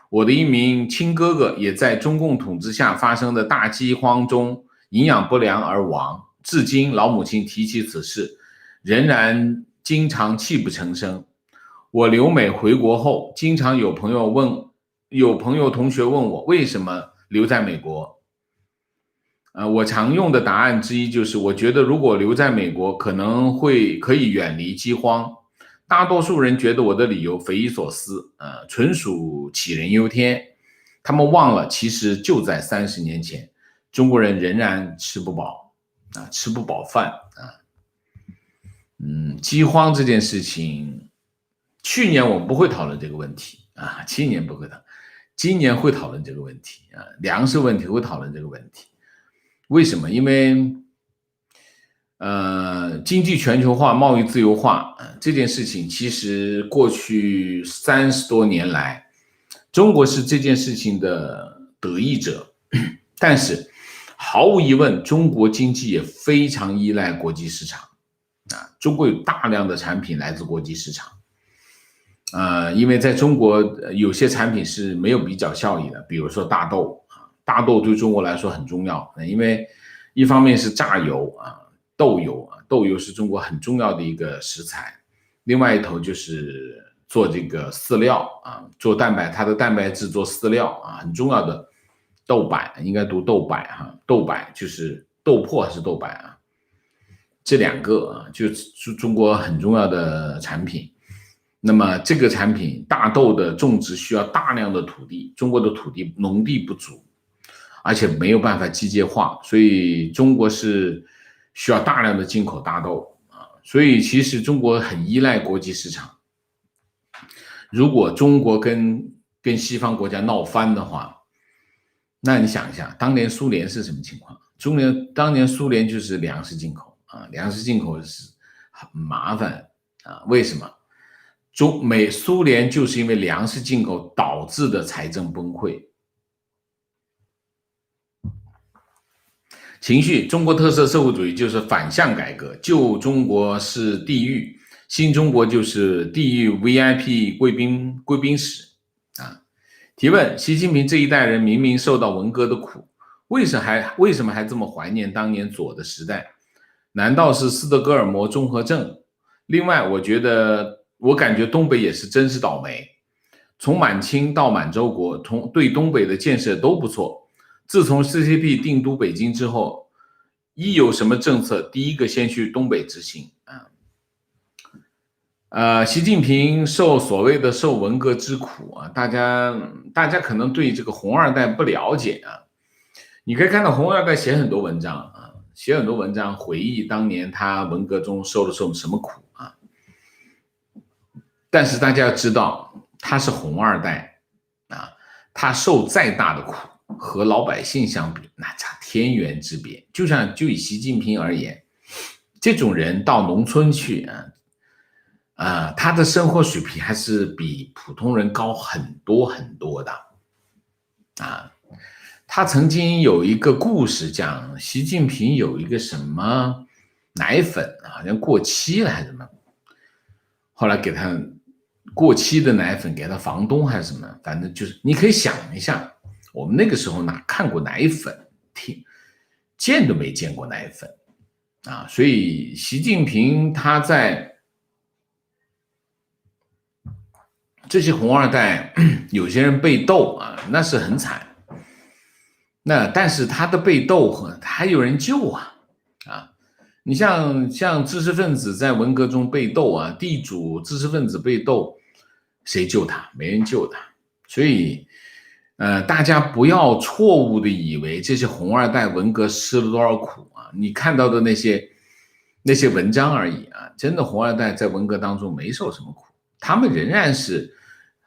我的一名亲哥哥也在中共统治下发生的大饥荒中营养不良而亡，至今老母亲提起此事仍然经常泣不成声。我留美回国后，经常有朋友同学问我，为什么留在美国？我常用的答案之一就是，我觉得如果留在美国，可以远离饥荒。大多数人觉得我的理由匪夷所思，纯属杞人忧天。他们忘了，其实就在30年前，中国人仍然吃不饱吃不饱饭饥荒这件事情，去年我们不会讨论这个问题今年不会讨论，今年会讨论这个问题粮食问题会讨论这个问题。为什么？因为经济全球化、贸易自由化这件事情，其实过去30多年来，中国是这件事情的得益者，但是毫无疑问，中国经济也非常依赖国际市场中国有大量的产品来自国际市场因为在中国有些产品是没有比较效益的，比如说大豆大豆对中国来说很重要，因为一方面是榨油豆油是中国很重要的一个食材，另外一头就是做这个饲料做蛋白，它的蛋白质做饲料很重要的豆白，应该读豆白豆白就是豆粕还是豆白这两个就是中国很重要的产品。那么这个产品大豆的种植需要大量的土地，中国的土地农地不足，而且没有办法机械化，所以中国是需要大量的进口大豆所以其实中国很依赖国际市场。如果中国跟西方国家闹翻的话，那你想一下，当年苏联是什么情况？当年苏联就是粮食进口粮食进口是很麻烦为什么？苏联就是因为粮食进口导致的财政崩溃。情绪，中国特色社会主义就是反向改革，旧中国是地狱，新中国就是地狱 VIP 贵宾室提问，习近平这一代人明明受到文革的苦，为什么还这么怀念当年左的时代？难道是斯德哥尔摩综合症？另外，我感觉东北也是真是倒霉，从满清到满洲国，对东北的建设都不错。自从 CCP 定都北京之后，一有什么政策，第一个先去东北执行习近平所谓的受文革之苦大家可能对这个红二代不了解你可以看到红二代写很多文章回忆当年他文革中受了什么苦但是大家要知道，他是红二代他受再大的苦和老百姓相比，那差天渊之别。就以习近平而言，这种人到农村去他的生活水平还是比普通人高很多很多的他曾经有一个故事讲，习近平有一个什么奶粉好像过期了还是什么，后来给他过期的奶粉给他房东还是什么，反正就是你可以想一下，我们那个时候哪看过奶粉，见都没见过奶粉所以习近平他在这些红二代，有些人被斗那是很惨。但是他的被斗还有人救你像知识分子在文革中被斗地主知识分子被斗，谁救他？没人救他。所以大家不要错误的以为这些红二代文革吃了多少苦你看到的那些文章而已真的红二代在文革当中没受什么苦，他们仍然是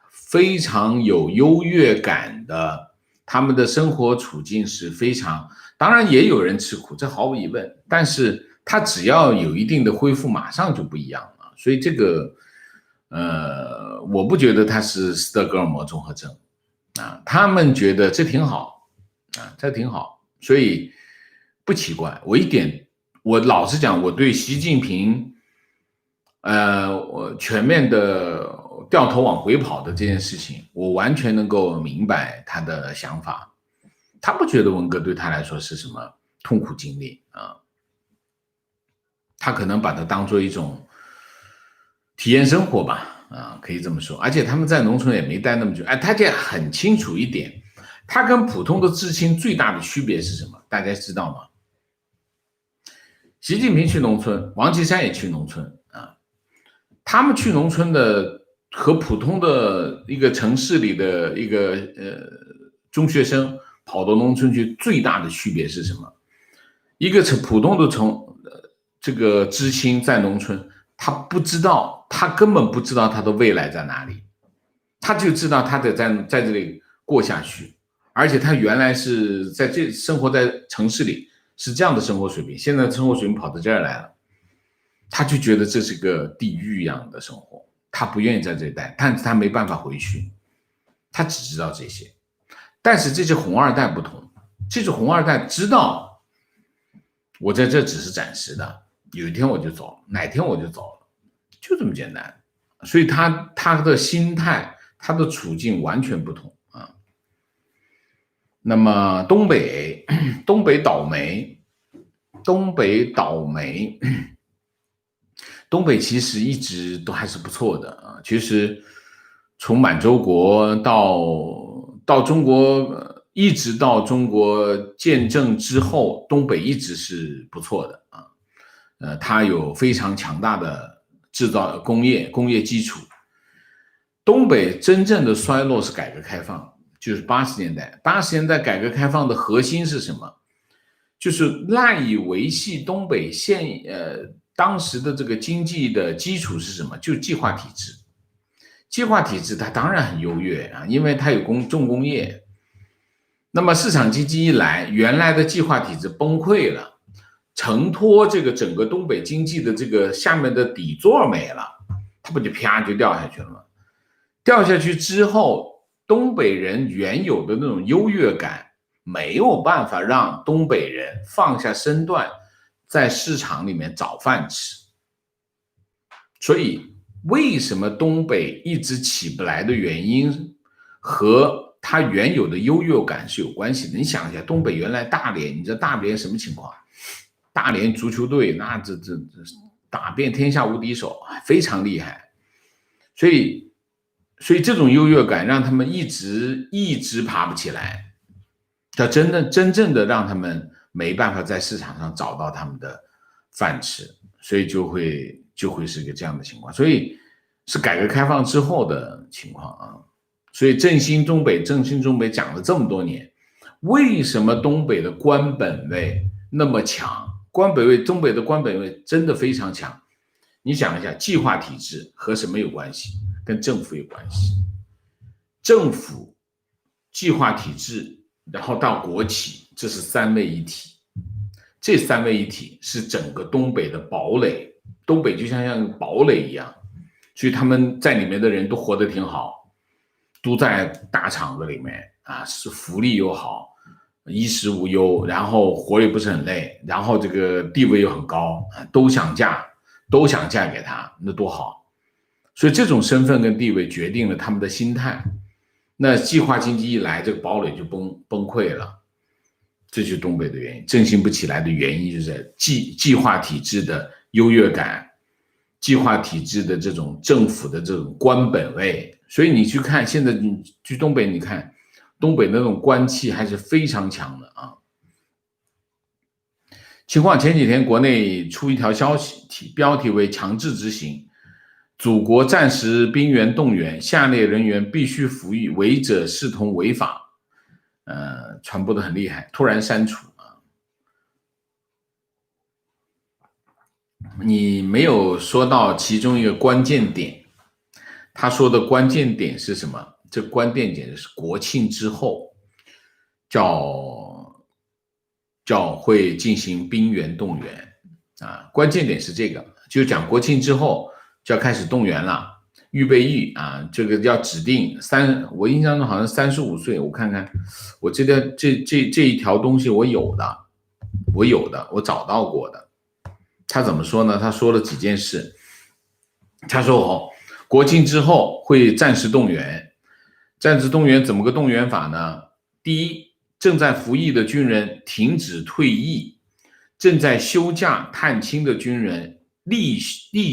非常有优越感的，他们的生活处境是非常，当然也有人吃苦，这毫无疑问，但是他只要有一定的恢复，马上就不一样了。所以这个我不觉得他是斯德哥尔摩综合症他们觉得这挺好这挺好，所以不奇怪。我老实讲，我对习近平我全面的掉头往回跑的这件事情，我完全能够明白他的想法。他不觉得文革对他来说是什么痛苦经历他可能把它当做一种体验生活吧可以这么说。而且他们在农村也没待那么久他就很清楚一点，它跟普通的知青最大的区别是什么？大家知道吗？习近平去农村，王岐山也去农村啊，他们去农村的和普通的一个城市里的一个中学生跑到农村去，最大的区别是什么？一个普通的这个知青在农村，他不知道，他根本不知道他的未来在哪里，他就知道他得在这里过下去，而且他原来是生活在城市里是这样的生活水平，现在生活水平跑到这儿来了，他就觉得这是个地狱一样的生活，他不愿意在这里待，但是他没办法回去，他只知道这些。但是这些红二代不同，这些红二代知道我在这只是暂时的，有一天我就走了，哪天我就走了，就这么简单。所以他的心态，他的处境完全不同啊。那么东北倒霉，东北其实一直都还是不错的啊。其实从满洲国到中国。一直到中国建政之后，东北一直是不错的啊，它有非常强大的制造工业基础。东北真正的衰落是改革开放，就是80年代。80年代改革开放的核心是什么？就是赖以维系东北当时的这个经济的基础是什么？就是计划体制。计划体制它当然很优越啊，因为它有重工业。那么市场经济一来，原来的计划体制崩溃了，承托这个整个东北经济的这个下面的底座没了，它不就啪就掉下去了吗？掉下去之后，东北人原有的那种优越感没有办法让东北人放下身段，在市场里面找饭吃。所以为什么东北一直起不来的原因和它原有的优越感是有关系的。你想一下，东北原来大连，你知道大连什么情况？大连足球队那这打遍天下无敌手，非常厉害。所以这种优越感让他们一直爬不起来，要真正的让他们没办法在市场上找到他们的饭吃，所以就会是一个这样的情况。所以是改革开放之后的情况啊。所以振兴中北讲了这么多年，为什么东北的官本位那么强？东北的官本位真的非常强。你想一下，计划体制和什么有关系？跟政府有关系。政府、计划体制，然后到国企，这是三位一体。这三位一体是整个东北的堡垒，东北就像堡垒一样，所以他们在里面的人都活得挺好。都在大厂子里面啊，是福利又好，衣食无忧，然后活也不是很累，然后这个地位又很高，都想嫁给他，那多好。所以这种身份跟地位决定了他们的心态。那计划经济一来，这个堡垒就崩溃了，这就是东北的原因，振兴不起来的原因就是在计划体制的优越感，计划体制的这种政府的这种官本位。所以你去看，现在你去东北，你看东北那种官气还是非常强的啊。情况前几天国内出一条消息，标题为强制执行，祖国暂时兵员动员，下列人员必须服役，违者视同违法。传播的很厉害，突然删除啊。你没有说到其中一个关键点。他说的关键点是什么？这关键点是国庆之后叫会进行兵员动员啊，关键点是这个，就讲国庆之后就要开始动员了，预备役啊，这个要指定我印象中好像35岁，我看看，我这一条东西我有的，我找到过的。他怎么说呢？他说了几件事，他说国庆之后会暂时动员，暂时动员怎么个动员法呢？第一，正在服役的军人停止退役，正在休假探亲的军人立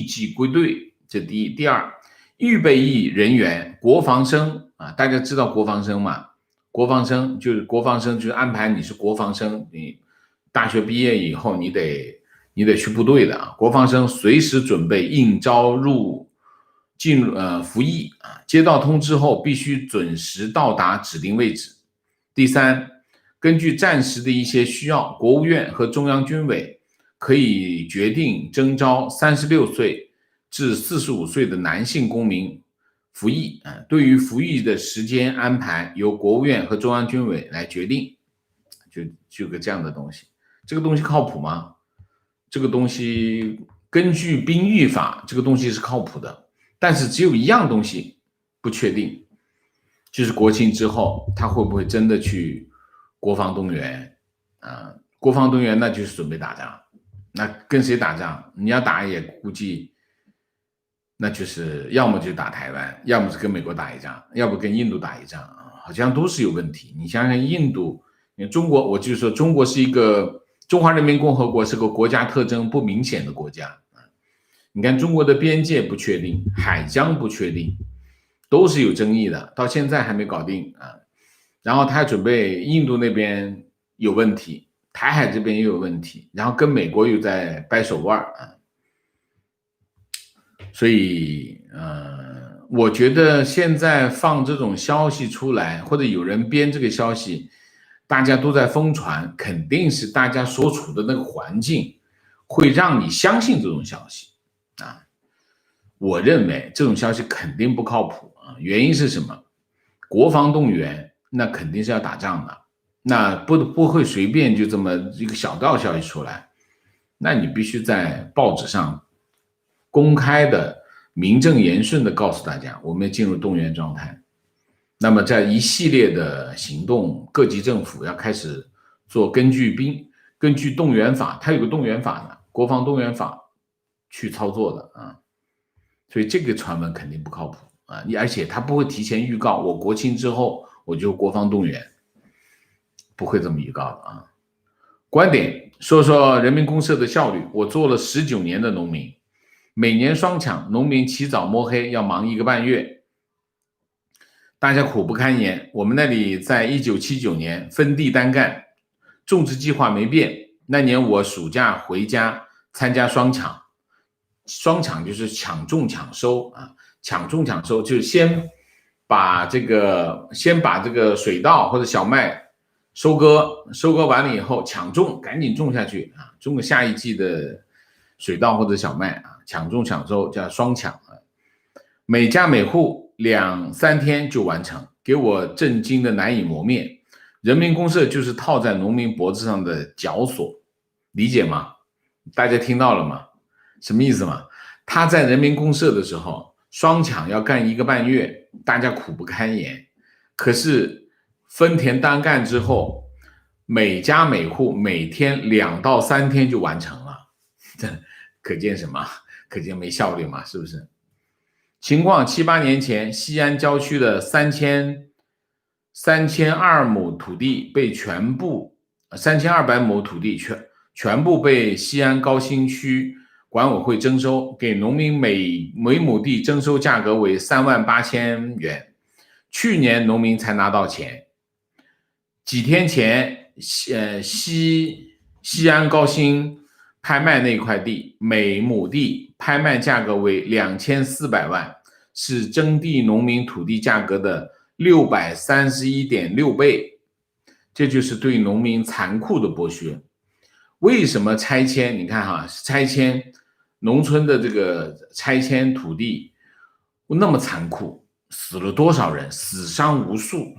即归队，这第一。第二，预备役人员国防生啊，大家知道国防生吗？国防生就是安排你是国防生，你大学毕业以后你得去部队的啊，国防生随时准备应招服役啊，接到通知后必须准时到达指定位置。第三，根据战时的一些需要，国务院和中央军委可以决定征召36岁至45岁的男性公民服役啊，对于服役的时间安排由国务院和中央军委来决定，就个这样的东西。这个东西靠谱吗？这个东西根据兵役法，这个东西是靠谱的，但是只有一样东西不确定，就是国庆之后他会不会真的去国防动员啊？国防动员那就是准备打仗，那跟谁打仗？你要打也估计那就是要么就打台湾，要么是跟美国打一仗，要不跟印度打一仗啊，好像都是有问题。你想想印度，中国，我就说中国是一个中华人民共和国，是个国家特征不明显的国家。你看中国的边界不确定，海疆不确定，都是有争议的，到现在还没搞定啊。然后他准备印度那边有问题，台海这边也有问题，然后跟美国又在掰手腕啊。所以，我觉得现在放这种消息出来，或者有人编这个消息，大家都在疯传，肯定是大家所处的那个环境会让你相信这种消息啊。我认为这种消息肯定不靠谱啊，原因是什么？国防动员那肯定是要打仗的，那不会随便就这么一个小道消息出来，那你必须在报纸上公开的名正言顺的告诉大家，我们要进入动员状态。那么在一系列的行动，各级政府要开始做根据动员法，它有个动员法呢，国防动员法去操作的啊。所以这个传闻肯定不靠谱啊！而且他不会提前预告，我国庆之后我就国防动员，不会这么预告的啊。观点说说人民公社的效率，我做了19年的农民，每年双抢，农民起早摸黑要忙1个半月，大家苦不堪言。我们那里在1979年分地单干，种植计划没变，那年我暑假回家参加双抢。双抢就是抢种抢收啊，抢种抢收就是先把这个水稻或者小麦收割完了以后抢种，赶紧种下去啊，种个下一季的水稻或者小麦啊，抢种抢收叫双抢啊。每家每户2-3天就完成，给我震惊的难以磨灭。人民公社就是套在农民脖子上的绞索，理解吗？大家听到了吗？什么意思嘛？他在人民公社的时候，双抢要干1个半月，大家苦不堪言。可是分田单干之后，每家每户每天2到3天就完成了，这可见什么？可见没效率嘛，是不是？情况7、8年前，西安郊区的3200亩土地被3200亩土地全部被西安高新区管委会征收，给农民每亩地征收价格为38000元。去年农民才拿到钱。几天前，西安高新拍卖那块地，每亩地拍卖价格为2400万，是征地农民土地价格的631.6倍。这就是对农民残酷的剥削。为什么拆迁？你看哈，拆迁农村的这个拆迁土地那么残酷，死了多少人？死伤无数，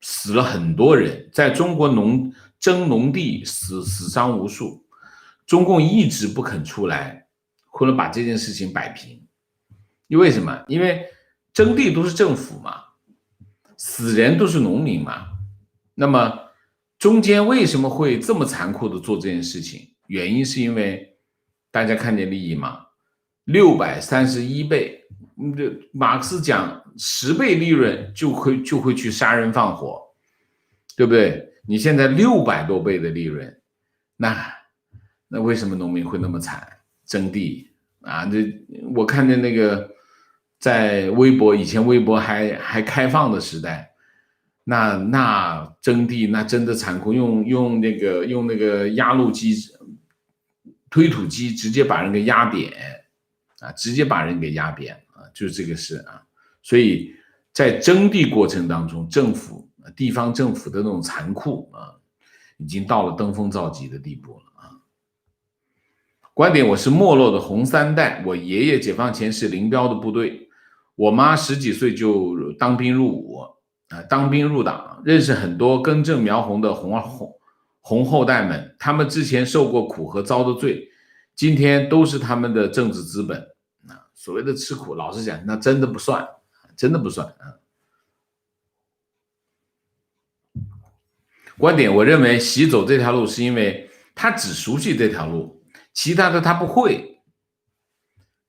死了很多人。在中国征农地死伤无数，中共一直不肯出来，或者把这件事情摆平。因为什么？因为征地都是政府嘛，死人都是农民嘛。那么中间为什么会这么残酷的做这件事情？原因是因为大家看见利益嘛，631倍。马克思讲10倍利润就会去杀人放火，对不对？你现在600多倍的利润，那为什么农民会那么惨？征地啊，我看见那个在微博，以前微博还开放的时代，那征地那真的残酷，用那个压路机、推土机直接把人给压扁啊，直接把人给压扁啊，就是这个事啊。所以在征地过程当中，地方政府的那种残酷啊，已经到了登峰造极的地步了啊。观点：我是没落的红三代，我爷爷解放前是林彪的部队，我妈10几岁就当兵入伍当兵入党，认识很多根正苗红的红后代们，他们之前受过苦和遭的罪，今天都是他们的政治资本所谓的吃苦，老实讲，那真的不算，真的不算观点：我认为习走这条路是因为他只熟悉这条路，其他的他不会。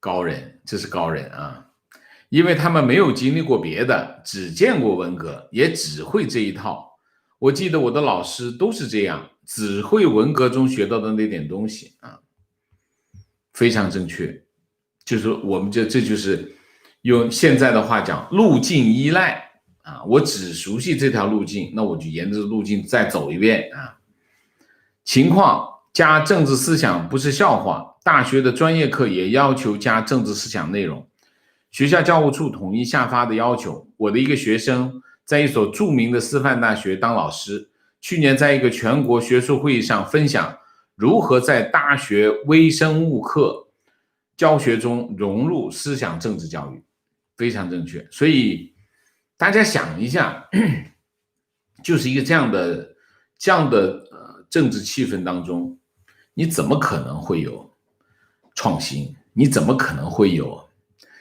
高人，这是高人啊，因为他们没有经历过别的，只见过文革，也只会这一套。我记得我的老师都是这样，只会文革中学到的那点东西啊，非常正确。就是我们这就是用现在的话讲，路径依赖啊，我只熟悉这条路径，那我就沿着路径再走一遍啊。情况加政治思想不是笑话，大学的专业课也要求加政治思想内容。学校教务处统一下发的要求，我的一个学生在一所著名的师范大学当老师，去年在一个全国学术会议上分享如何在大学微生物课教学中融入思想政治教育，非常正确。所以大家想一下，就是一个这样的政治气氛当中，你怎么可能会有创新？你怎么可能会有？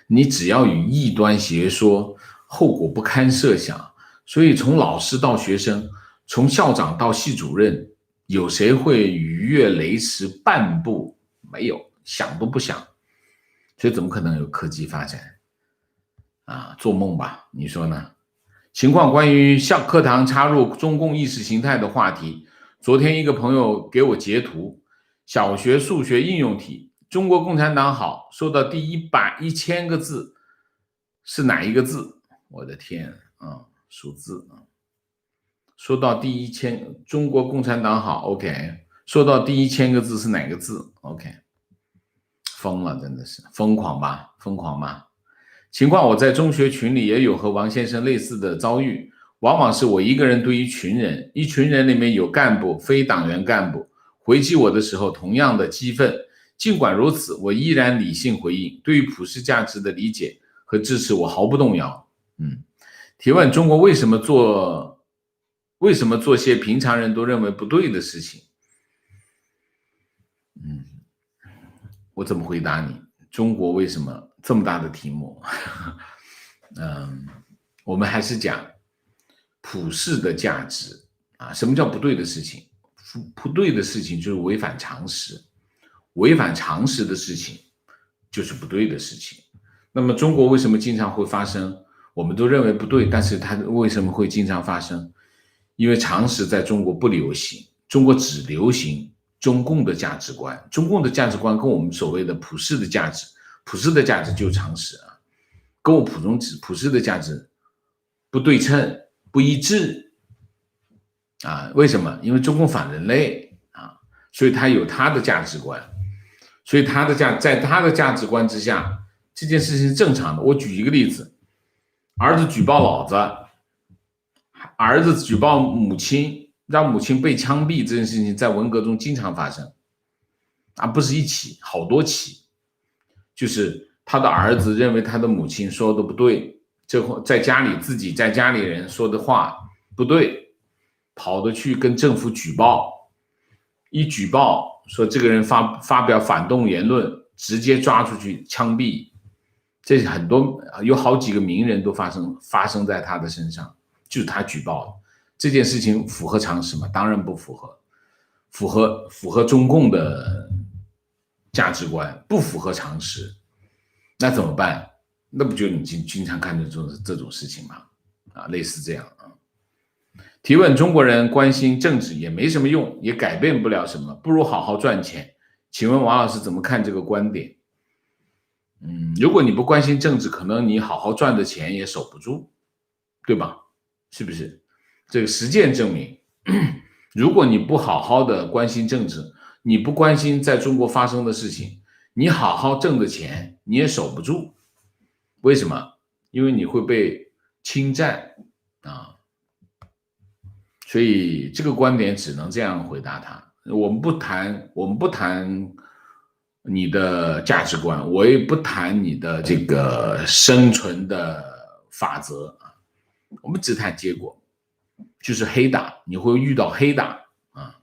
你只要与异端邪说，后果不堪设想。所以从老师到学生，从校长到系主任，有谁会逾越雷池半步？没有，想都不想。所以怎么可能有科技发展啊？做梦吧，你说呢？情况：关于课堂插入中共意识形态的话题，昨天一个朋友给我截图，小学数学应用题，中国共产党好，说到第1000个字是哪一个字？我的天数字说到第1000，中国共产党好 ，OK， 说到第1000个字是哪个字 ？OK。疯了，真的是疯狂吧，疯狂吧。情况：我在中学群里也有和王先生类似的遭遇，往往是我一个人对一群人，一群人里面有干部、非党员干部，回击我的时候同样的激愤。尽管如此，我依然理性回应，对于普世价值的理解和支持我毫不动摇。提问：中国为什么做些平常人都认为不对的事情？我怎么回答你？中国为什么这么大的题目？我们还是讲普世的价值啊。什么叫不对的事情？不对的事情就是违反常识，违反常识的事情就是不对的事情。那么中国为什么经常会发生？我们都认为不对，但是它为什么会经常发生？因为常识在中国不流行，中国只流行中共的价值观，中共的价值观跟我们所谓的普世的价值就是常识啊，跟我普世的价值不对称、不一致啊。为什么？因为中共反人类啊，所以他有他的价值观，所以在他的价值观之下，这件事情是正常的。我举一个例子，儿子举报老子，儿子举报母亲，让母亲被枪毙，这件事情在文革中经常发生不是一起，好多起。就是他的儿子认为他的母亲说的不对，在家里人说的话不对，跑得去跟政府举报，一举报说这个人发表反动言论，直接抓出去枪毙。这很多有好几个名人都发生在他的身上，就是他举报的。这件事情符合常识吗？当然不符合，符合中共的价值观，不符合常识，那怎么办？那不就你经常看见这种事情吗？类似这样提问：中国人关心政治也没什么用，也改变不了什么，不如好好赚钱。请问王老师怎么看这个观点？如果你不关心政治，可能你好好赚的钱也守不住，对吧？是不是？这个实践证明，如果你不好好的关心政治，你不关心在中国发生的事情，你好好挣的钱你也守不住。为什么？因为你会被侵占啊。所以这个观点只能这样回答他。我们不谈你的价值观，我也不谈你的这个生存的法则啊，我们只谈结果，就是黑打，你会遇到黑打啊。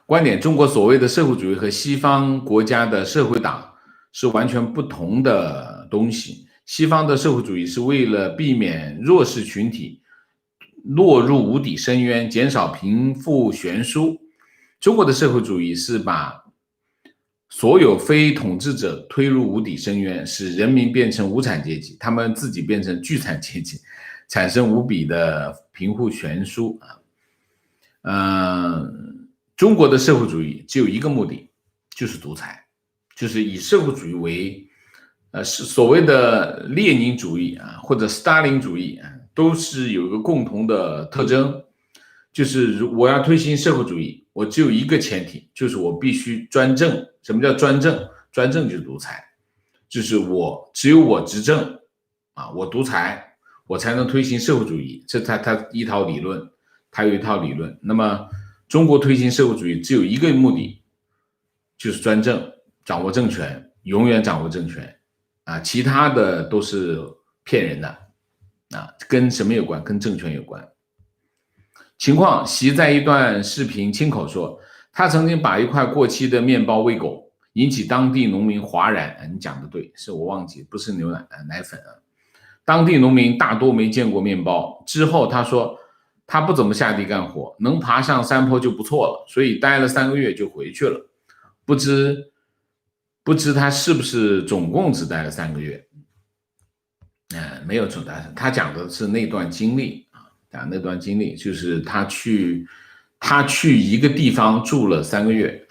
观点：中国所谓的社会主义和西方国家的社会党是完全不同的东西。西方的社会主义是为了避免弱势群体落入无底深渊，减少贫富悬殊。中国的社会主义是把所有非统治者推入无底深渊，使人民变成无产阶级，他们自己变成巨产阶级，产生无比的贫富悬殊中国的社会主义只有一个目的，就是独裁，就是以社会主义为是所谓的列宁主义啊，或者斯大林主义啊，都是有一个共同的特征，就是我要推行社会主义，我只有一个前提，就是我必须专政。什么叫专政？专政就是独裁，就是只有我执政啊，我独裁，我才能推行社会主义。这他一套理论，他有一套理论。那么中国推行社会主义只有一个目的，就是专政，掌握政权，永远掌握政权。其他的都是骗人的跟什么有关？跟政权有关。情况，习在一段视频亲口说，他曾经把一块过期的面包喂狗，引起当地农民哗然。你讲的对，是我忘记，不是牛奶奶粉当地农民大多没见过面包。之后他说，他不怎么下地干活，能爬上山坡就不错了，所以待了3个月就回去了。不知他是不是总共只待了3个月？没有总待，他讲的是那段经历讲那段经历就是他去一个地方住了3个月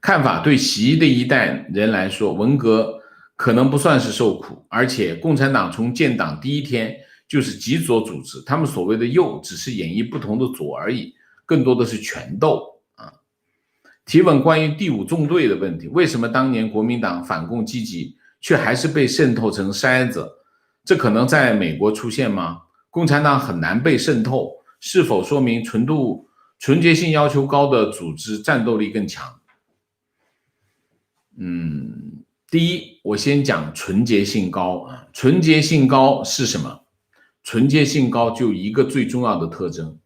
看法，对习的一代人来说，文革可能不算是受苦，而且共产党从建党第一天就是极左组织，他们所谓的右只是演绎不同的左而已，更多的是权斗提问关于第5纵队的问题，为什么当年国民党反共积极，却还是被渗透成筛子？这可能在美国出现吗？共产党很难被渗透，是否说明纯洁性要求高的组织战斗力更强？第一，我先讲纯洁性高纯洁性高是什么？纯洁性高就一个最重要的特征，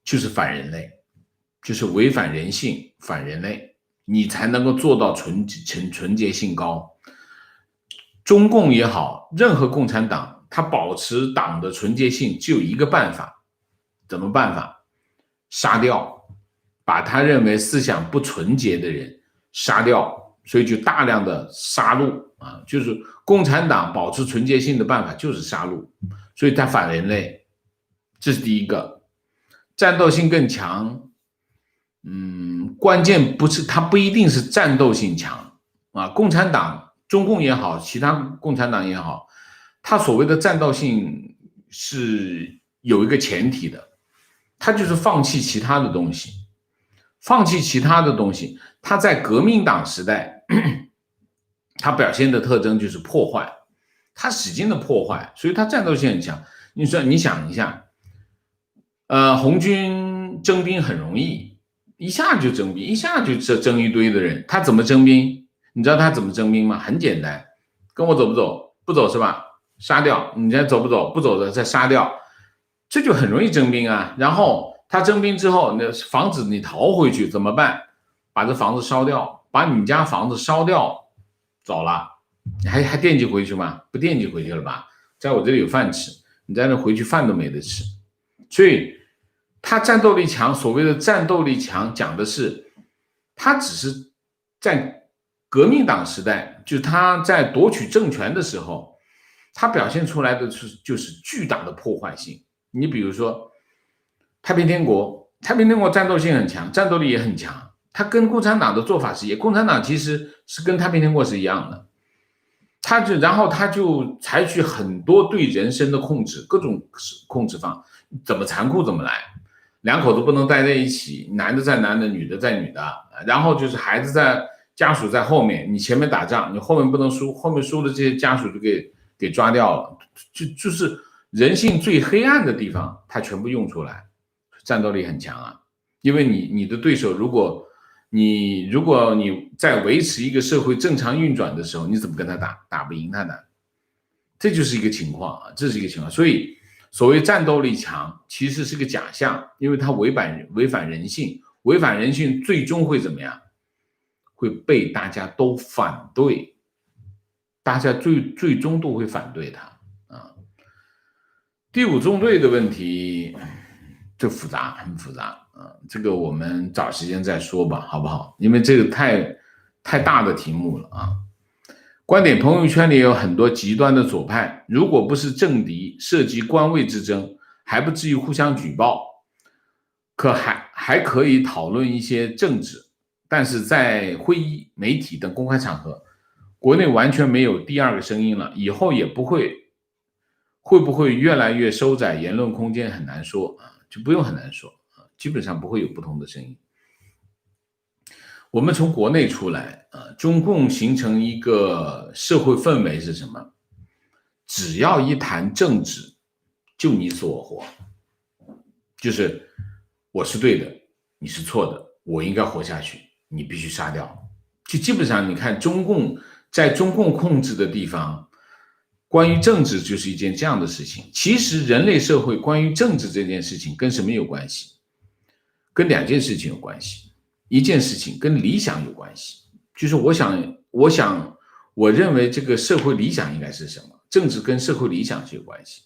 就是反人类，就是违反人性，反人类，你才能够做到纯洁性高。中共也好，任何共产党，他保持党的纯洁性只有一个办法，怎么办法？杀掉，把他认为思想不纯洁的人杀掉，所以就大量的杀戮就是共产党保持纯洁性的办法就是杀戮，所以他反人类，这是第一个。战斗性更强，关键不是他不一定是战斗性强共产党中共也好，其他共产党也好，他所谓的战斗性是有一个前提的，他就是放弃其他的东西，他在革命党时代他表现的特征就是破坏，他使劲的破坏，所以他战斗性很强。你说你想一下红军征兵很容易，一下就征兵，一下就征一堆的人，他怎么征兵？你知道他怎么征兵吗？很简单，跟我走不走？不走是吧？杀掉。你再走不走？不走的再杀掉，这就很容易征兵然后他征兵之后，那房子你逃回去怎么办？把这房子烧掉，把你家房子烧掉，走了，你还惦记回去吗？不惦记回去了吧？在我这里有饭吃，你在那回去饭都没得吃。所以他战斗力强，所谓的战斗力强，讲的是他只是在革命党时代，就是他在夺取政权的时候，他表现出来的就是巨大的破坏性。你比如说太平天国战斗性很强，战斗力也很强，他跟共产党的做法是一样，共产党其实是跟太平天国是一样的，然后他就采取很多对人身的控制，各种控制方，怎么残酷怎么来。两口子不能待在一起，男的在男的，女的在女的，然后就是孩子在家属在后面，你前面打仗，你后面不能输，后面输的这些家属就给抓掉了，就是人性最黑暗的地方，他全部用出来，战斗力很强啊。因为你的对手，如果你在维持一个社会正常运转的时候，你怎么跟他打？打不赢他的，这就是一个情况啊，这是一个情况。所以所谓战斗力强，其实是个假象，因为它违反人性，违反人性最终会怎么样？会被大家都反对，大家最终都会反对他啊。第五中队的问题，这复杂，很复杂啊。这个我们找时间再说吧，好不好？因为这个太大的题目了啊。观点朋友圈里有很多极端的左派，如果不是政敌，涉及官位之争，还不至于互相举报，还可以讨论一些政治，但是在会议、媒体等公开场合，国内完全没有第二个声音了，以后也不会，会不会越来越收窄言论空间很难说啊，就不用很难说啊，基本上不会有不同的声音。我们从国内出来啊，中共形成一个社会氛围是什么？只要一谈政治，就你死我活，就是我是对的，你是错的，我应该活下去，你必须杀掉。就基本上你看在中共控制的地方，关于政治就是一件这样的事情。其实人类社会关于政治这件事情跟什么有关系？跟两件事情有关系。一件事情跟理想有关系，就是我认为这个社会理想应该是什么？政治跟社会理想是有关系。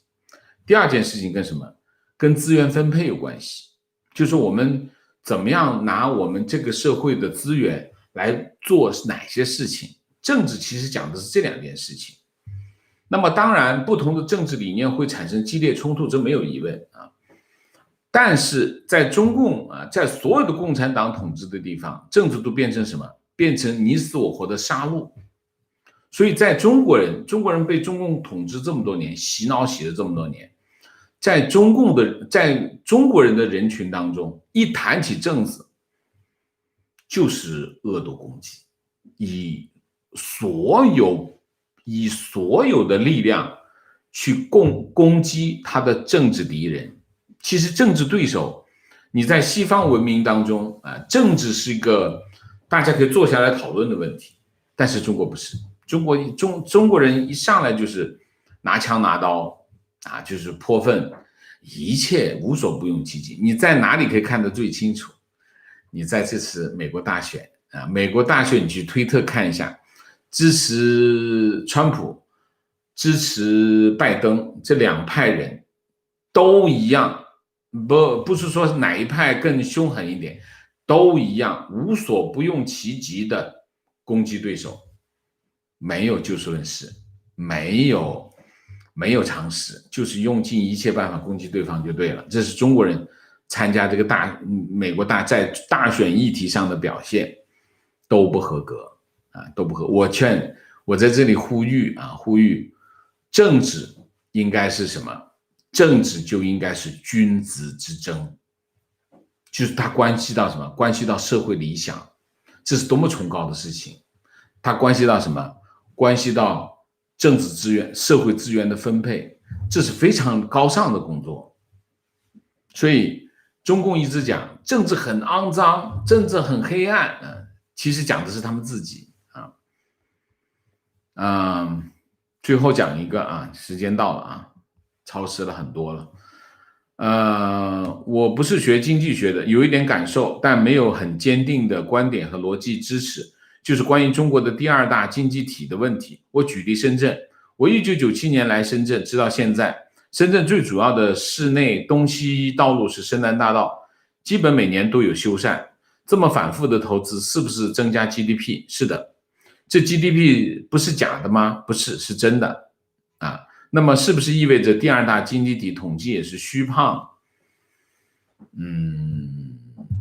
第二件事情跟什么？跟资源分配有关系，就是我们怎么样拿我们这个社会的资源来做哪些事情。政治其实讲的是这两件事情。那么当然，不同的政治理念会产生激烈冲突，这没有疑问啊。但是在中共啊，在所有的共产党统治的地方，政治都变成什么？变成你死我活的杀戮。所以在中国人被中共统治这么多年，洗脑洗了这么多年，在中国人的人群当中，一谈起政治，就是恶毒攻击，以所有的力量去攻击他的政治敌人。其实政治对手，你在西方文明当中啊，政治是一个大家可以坐下来讨论的问题，但是中国不是，中国人一上来就是拿枪拿刀啊，就是泼粪，一切无所不用其极。你在哪里可以看得最清楚？你在这次美国大选啊，美国大选你去推特看一下，支持川普、支持拜登这两派人都一样。不是说哪一派更凶狠一点，都一样，无所不用其极的攻击对手，没有就事论事，没有常识，就是用尽一切办法攻击对方就对了。这是中国人参加这个美国在大选议题上的表现都不合格啊，都不合。我在这里呼吁政治应该是什么？政治就应该是君子之争，就是它关系到什么？关系到社会理想，这是多么崇高的事情。它关系到什么？关系到政治资源、社会资源的分配，这是非常高尚的工作。所以中共一直讲政治很肮脏，政治很黑暗，其实讲的是他们自己啊。最后讲一个啊，时间到了啊。超时了很多了，我不是学经济学的，有一点感受，但没有很坚定的观点和逻辑支持，就是关于中国的第二大经济体的问题。我举例深圳，我1997年来深圳，直到现在，深圳最主要的市内东西道路是深南大道，基本每年都有修缮。这么反复的投资，是不是增加 GDP？ 是的，这 GDP 不是假的吗？不是，是真的啊。那么是不是意味着第二大经济体统计也是虚胖？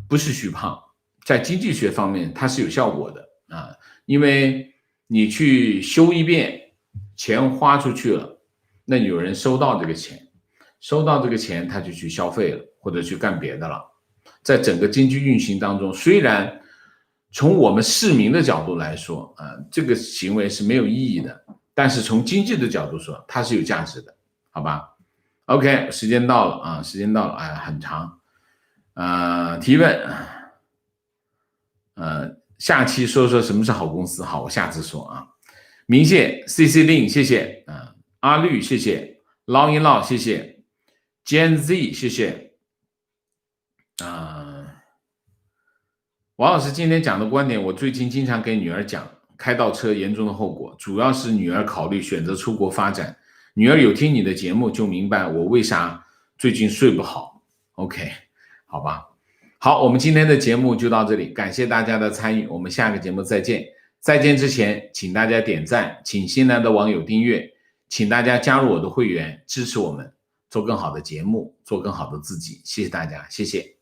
不是虚胖，在经济学方面它是有效果的啊，因为你去修一遍钱花出去了，那有人收到这个钱，收到这个钱他就去消费了，或者去干别的了。在整个经济运行当中，虽然从我们市民的角度来说，这个行为是没有意义的，但是从经济的角度说，它是有价值的，好吧 ？OK， 时间到了啊，时间到了，很长。提问，下期说说什么是好公司，好，我下次说啊。明谢 CC 令，谢谢，阿绿，谢谢，捞一捞，谢谢 ，Gen Z， 谢谢，王老师今天讲的观点，我最近经常给女儿讲，开倒车严重的后果，主要是女儿考虑选择出国发展。女儿有听你的节目，就明白我为啥最近睡不好。OK， 好吧，好，我们今天的节目就到这里，感谢大家的参与，我们下个节目再见。再见之前，请大家点赞，请新来的网友订阅，请大家加入我的会员，支持我们做更好的节目，做更好的自己。谢谢大家，谢谢。